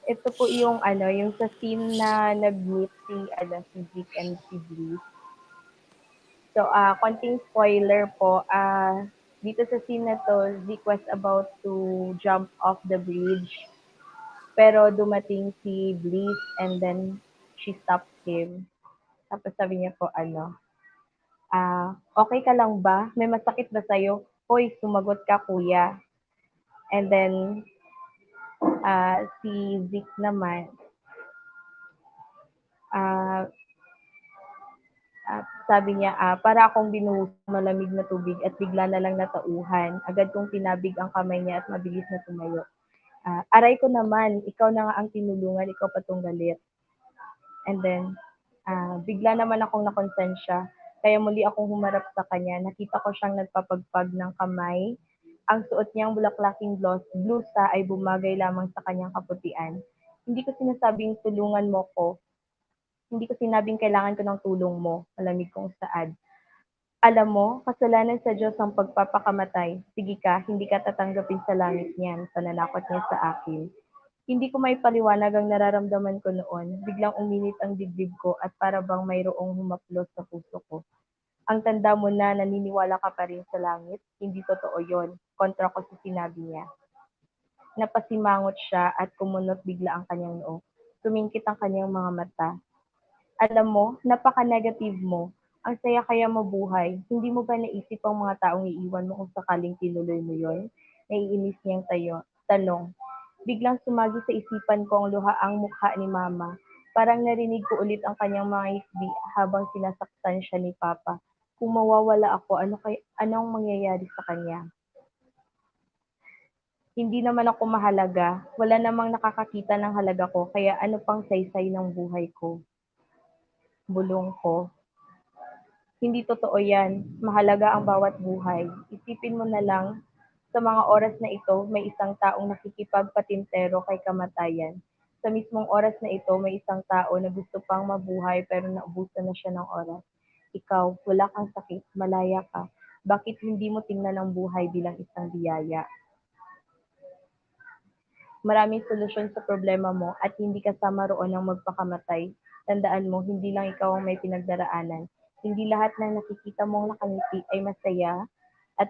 Ito po yung yung sa scene na nag-meet si Vic and si Bliss. So, konting spoiler po. Dito sa scene na to, Vic was about to jump off the bridge. Pero dumating si Bliss, and then she stopped him. Tapos sabi niya po, okay ka lang ba? May masakit ba sa'yo? Hoy, sumagot ka, kuya. And then, si Vic naman, ah, sabi niya, para akong binuhos ng malamig na tubig at bigla na lang natauhan. Agad kong tinabig ang kamay niya at mabilis na tumayo. Aray ko naman, ikaw na nga ang tinulungan, ikaw pa tong galit. And then, bigla naman akong nakonsensya. Kaya muli akong humarap sa kanya. Nakita ko siyang nagpapagpag ng kamay. Ang suot niyang bulaklaking blusa ay bumagay lamang sa kanyang kaputian. Hindi ko sinasabing tulungan mo ko. Hindi ko sinabing kailangan ko ng tulong mo. Malamig kong saad. Alam mo, kasalanan sa Diyos ang pagpapakamatay. Sige ka, hindi ka tatanggapin sa langit niyan, pananakot niya sa akin. Hindi ko maipaliwanag ang nararamdaman ko noon. Biglang uminit ang dibdib ko at para bang mayroong humaplos sa puso ko. Ang tanda mo na naniniwala ka pa rin sa langit? Hindi totoo yon. Kontra ko sa sinabi niya. Napasimangot siya at kumunot bigla ang kanyang noo. Tumingkit ang kanyang mga mata. Alam mo, napaka-negative mo. Ang saya kaya mabuhay. Hindi mo ba naisip ang mga taong iiwan mo kung sakaling tinuloy mo yon? Naiinis niyang tanong. Biglang sumagi sa isipan ko ang luhaang mukha ni Mama. Parang narinig ko ulit ang kanyang mga hikbi habang sinasaktan siya ni Papa. Kung mawawala ako, ano ang mangyayari sa kanya? Hindi naman ako mahalaga. Wala namang nakakakita ng halaga ko, kaya ano pang saysay ng buhay ko? Bulong ko. Hindi totoo yan. Mahalaga ang bawat buhay. Isipin mo na lang, sa mga oras na ito, may isang taong nakikipagpatintero kay kamatayan. Sa mismong oras na ito, may isang tao na gusto pang mabuhay pero naubusan na siya ng oras. Ikaw, wala kang sakit, malaya ka. Bakit hindi mo tingnan ang buhay bilang isang biyaya? Maraming solusyon sa problema mo at hindi kasama roon ang magpakamatay. Tandaan mo, hindi lang ikaw ang may pinagdaraanan. Hindi lahat ng nakikita mong nakangiti ay masaya at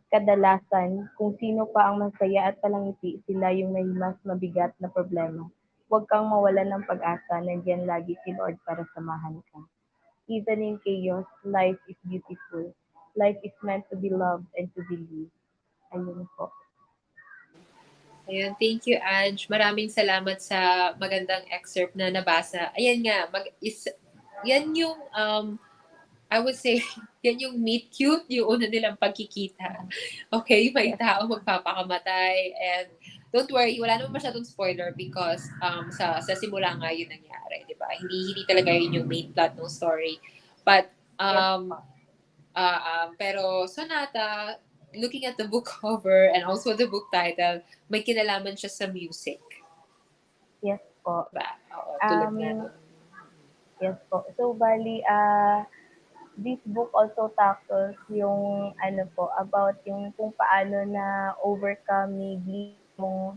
kadalasan, kung sino pa ang masaya at palangiti, sila yung may mas mabigat na problema. Huwag kang mawalan ng pag-asa, nandiyan lagi si Lord para samahan ka. Even in chaos, life is beautiful. Life is meant to be loved and to be lived. Ayun po. Ayun, thank you, Ange. Maraming salamat sa magandang excerpt na nabasa. Ayan nga, yan yung, I would say, yan yung meet cute, yung una nilang pagkikita. Okay, may tao magpapakamatay. And don't worry, wala naman masyadong spoiler because sa simula nga yun nangyari, di ba? Hindi talaga yun yung main plot ng story. But, pero Sonata, looking at the book cover and also the book title, may kinalaman siya sa music. Yes po. Diba? Oo, tulad nga nun. Yes po. So, bali, this book also tackles yung ano po, about yung kung paano na overcome ni Glee yung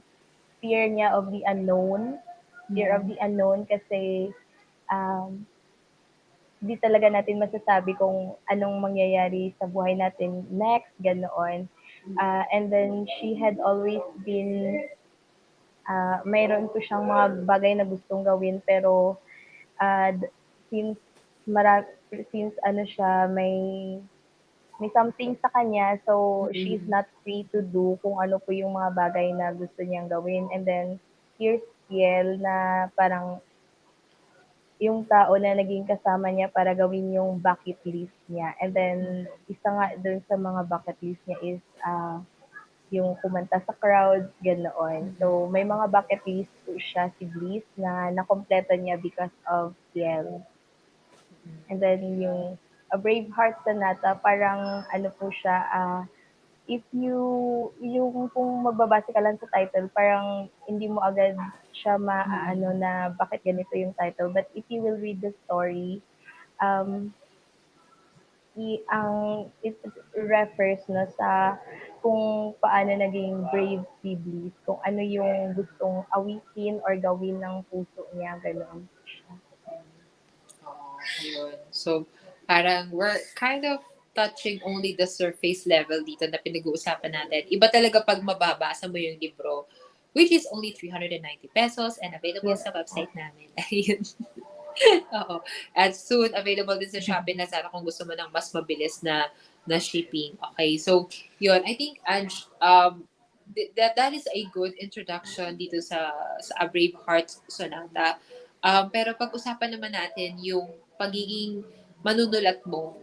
fear niya of the unknown. Fear of the unknown kasi di talaga natin masasabi kung anong mangyayari sa buhay natin next, ganoon. And then she had always been, mayroon po siyang mga bagay na gustong gawin pero since since ano siya, may something sa kanya, so she's not free to do kung ano po yung mga bagay na gusto niyang gawin. And then here's Kiel na parang yung tao na naging kasama niya para gawin yung bucket list niya. And then isa nga dun sa mga bucket list niya is yung kumanta sa crowd, ganoon. So may mga bucket list po siya si Bliss na nakompleto niya because of Kiel. And then yung A Brave Heart Sonata, parang ano po siya, if yung kung magbabase ka lang sa title, parang hindi mo agad siya maaano na bakit ganito yung title. But if you will read the story, it refers na sa kung paano naging brave si Bliss, kung ano yung gustong awitin or gawin ng puso niya, ganoon siya. Ayun. So, parang we're kind of touching only the surface level dito na pinag-uusapan natin. Iba talaga pag mababasa mo yung libro, which is only 390 pesos and available sa website namin. Ayun. Oo. At soon, available din sa Shopee na sana kung gusto mo ng mas mabilis na shipping. Okay, so, yun. I think, Ange, that is a good introduction dito sa A Brave Heart Sonata. Pero pag-usapan naman natin yung pagiging manunulat mo.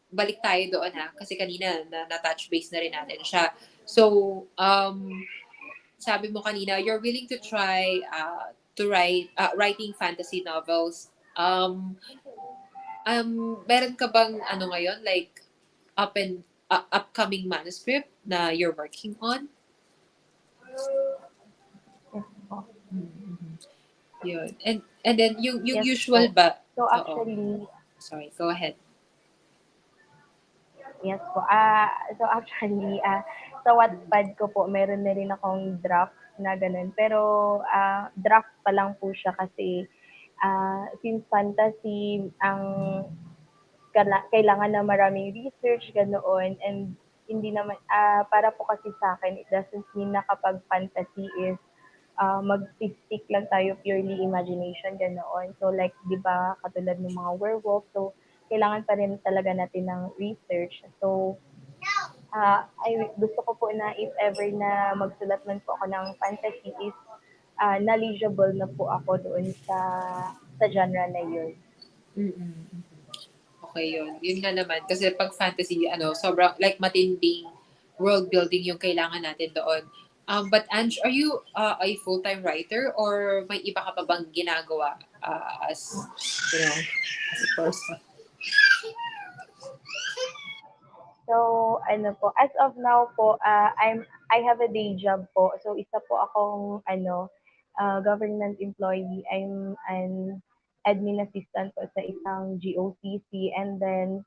Balik tayo doon ha, kasi kanina na-touch base na rin natin siya. So, sabi mo kanina, you're willing to try to writing fantasy novels. Meron ka bang ano ngayon, like upcoming manuscript na you're working on? Yun. And then yung Yes usual po. ba? So actually, Sorry, go ahead. Yes po. So actually, sa Wattpad ko po, meron na rin akong draft na ganun. Pero draft pa lang po siya kasi since fantasy, ang kailangan na maraming research, ganoon. And hindi naman, para po kasi sa akin, it doesn't mean na kapag fantasy is mag-stick lang tayo purely imagination, ganoon. So like, di ba, katulad ng mga werewolf, so kailangan pa rin talaga natin ng research. So, ay gusto ko po na if ever na magsulat man po ako ng fantasy is knowledgeable na po ako doon sa genre na yun. Mm-mm. Okay, yun. Yun nga naman. Kasi pag fantasy, sobrang, like, matinding world building yung kailangan natin doon. But Ange, are you a full-time writer or may iba ka pa bang ginagawa as a person? So, ano po, as of now po, I have a day job po. So, isa po akong, government employee. I'm an admin assistant po sa isang GOCC. And then,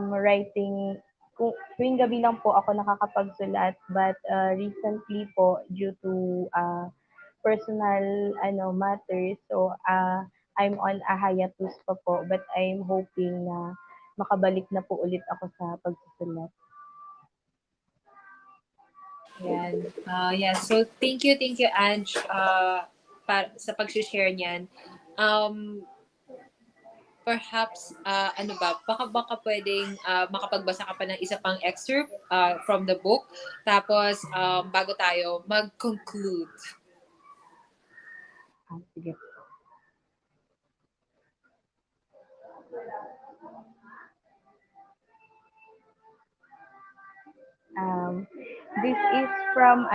writing, tuwing gabi lang po ako nakakapagsulat. But recently po, due to personal matters, so I'm on a hiatus pa po. But I'm hoping na makabalik na po ulit ako sa pagsusulat. Yan. Yeah. So, thank you, Ange, sa pag-share niyan. Um, Perhaps, baka pwedeng makapagbasa ka pa ng isa pang excerpt from the book. Tapos, bago tayo mag-conclude. Sige. Um, this is from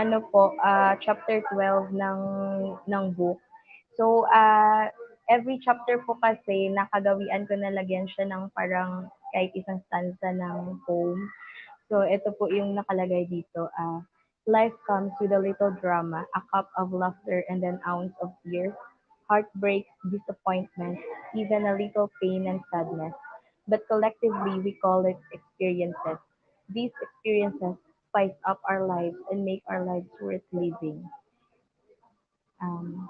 chapter 12 ng book. So, every chapter po kasi nakagawian ko na lagyan siya ng parang kahit isang stanza ng poem. So, ito po yung nakalagay dito. Life comes with a little drama, a cup of laughter and an ounce of tears, heartbreaks, disappointment, even a little pain and sadness. But collectively, we call it experiences. These experiences spice up our lives and make our lives worth living. Um,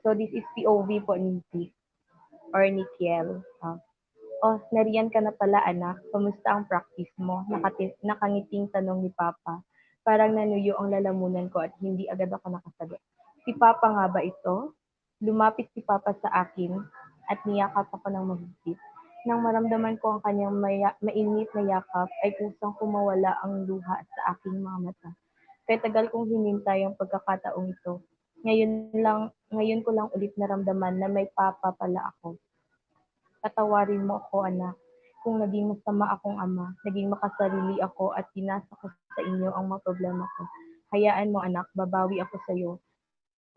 so this is POV po ni Tiff or ni Tiel. Oh, nariyan ka na pala anak. Kamusta ang practice mo? Nakangiting tanong ni Papa. Parang nanuyo ang lalamunan ko at hindi agad ako nakasagot. Si Papa nga ba ito? Lumapit si Papa sa akin at niyakap ako ng mahigpit. Nang maramdaman ko ang kanyang mainit na yakap, ay kusang kumawala ang luha sa aking mga mata. Kaya tagal kong hinintay ang pagkakataong ito. Ngayon ko lang ulit naramdaman na may papa pala ako. Patawarin mo ako, anak. Kung naging masama akong ama, naging makasarili ako at pinasa ko sa inyo ang mga problema ko. Hayaan mo, anak, babawi ako sa iyo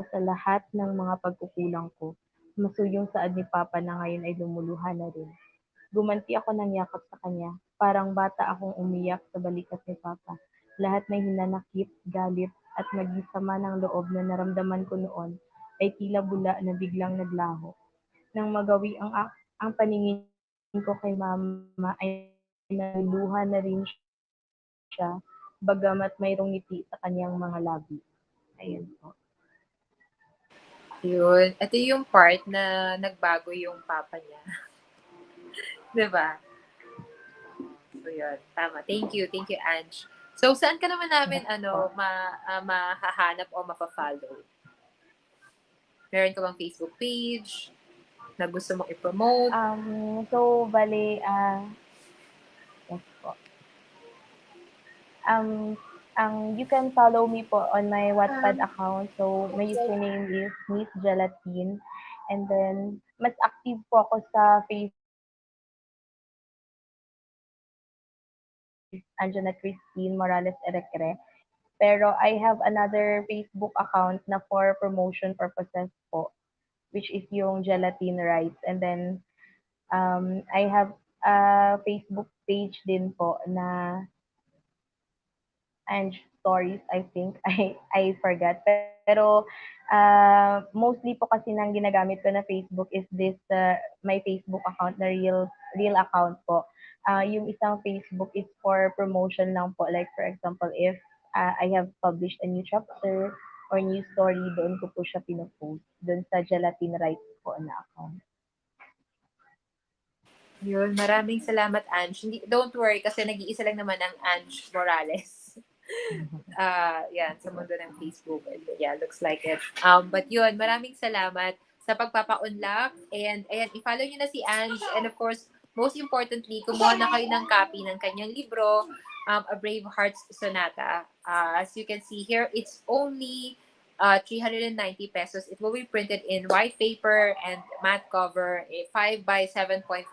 para sa lahat ng mga pagkukulang ko. Masuyong saad ni Papa na ngayon ay lumuluha na rin. Gumanti ako ng yakap sa kanya. Parang bata akong umiyak sa balikat ni Papa. Lahat ng hinanakit, galit, at maging sama ng loob na naramdaman ko noon ay tila bula na biglang naglaho. Nang magawi ang paningin ko kay Mama ay naluluha na rin siya, bagamat mayroong ngiti sa kanyang mga labi. Ayun po. Yun. Ito yung part na nagbago yung papa niya. Diba? So, yun. Tama. Thank you. Thank you, Ange. So, saan ka naman namin mahahanap o mapafollow? Meron ka bang Facebook page na gusto mong i-promote? So, bale, yes po. You can follow me po on my Wattpad account. So, my username is Miss Gelatine. And then, mas active po ako sa Facebook is Anjana Christine Morales Erecre. Pero I have another Facebook account na for promotion purposes po, which is yung Gelatine Rights. And then, I have a Facebook page din po na and stories, I think. I forgot. Pero mostly po kasi nang ginagamit ko na Facebook is this my Facebook account na real account po. Yung isang Facebook is for promotion lang po. Like for example, if I have published a new chapter or new story, doon ko po siya pinopost. Doon sa Gelatin Rights po na account. Yun, maraming salamat, Ange. Hindi, don't worry, kasi nag-iisa lang naman ang Ange Morales. Yan, sa mundo ng Facebook. Yeah, looks like it. But yun, maraming salamat sa pagpapaunlak. And ayan, i-follow nyo na si Ange. And of course, most importantly, kumuha na kayo ng copy ng kanyang libro, A Brave Heart's Sonata. As you can see here, it's only 390 pesos. It will be printed in white paper and matte cover, 5 by 7.5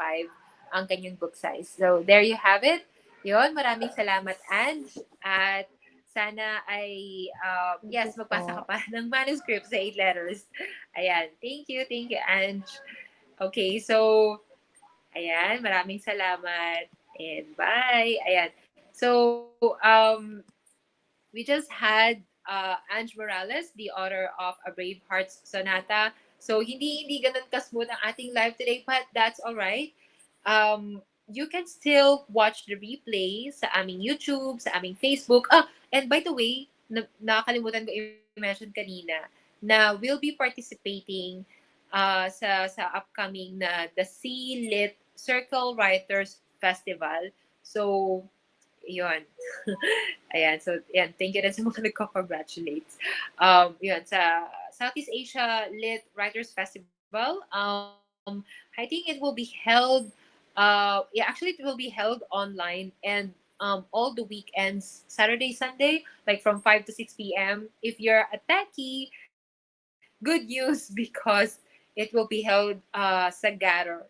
ang kanyang book size. So, there you have it. Yun, maraming salamat, Ange. At sana ay, Thank you yes, magpasa ka po. pa ng manuscript sa 8 letters. Ayan, thank you, Ange. Okay, so, ayan, maraming salamat. And bye. Ayan. So, we just had Ange Morales, the author of A Brave Heart's Sonata. So, hindi ganun ka-smooth ang ating live today, but that's all right. You can still watch the replay sa aming YouTube, sa aming Facebook. And by the way, nakakalimutan ko i-mention kanina na we'll be participating sa upcoming na the C-Lit Circle Writers Festival. So, yun. Ayan, so, yan, thank you rin sa mga nagko-congratulate. Yun, sa Southeast Asia Lit Writers Festival, I think it will be held, yeah, actually it will be held online and all the weekends, Saturday, Sunday, like from 5 to 6 p.m. If you're a techie, good news because it will be held sa Gather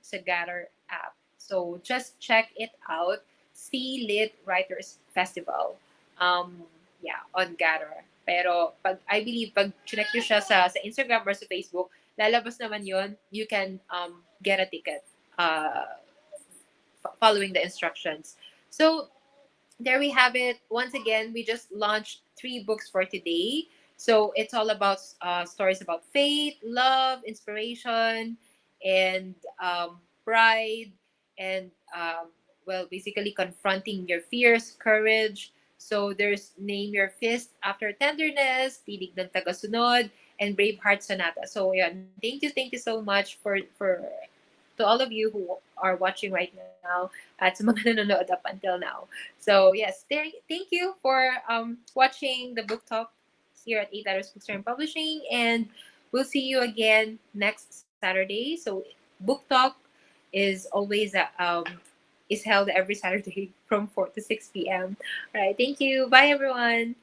app. So just check it out. C Lit Writers Festival. Yeah, on Gather. Pero I believe pag check nyo siya sa Instagram or sa Facebook, lalabas naman yon. You can get a ticket uh, following the instructions. So there we have it. Once again, we just launched 3 books for today. So it's all about stories about faith, love, inspiration, and pride, and well, basically confronting your fears, courage. So there's Name Your Fist After Tenderness, Tinig ng Tagasunod, and Braveheart Sonata. So yeah, thank you so much for to all of you who are watching right now at sa mga nanonood up until now. So yes, thank you for watching the book talk here at 8 Letters Bookstore and Publishing, and we'll see you again next Saturday. So book talk is always is held every Saturday from 4 to 6 p.m. All right, thank you. Bye everyone.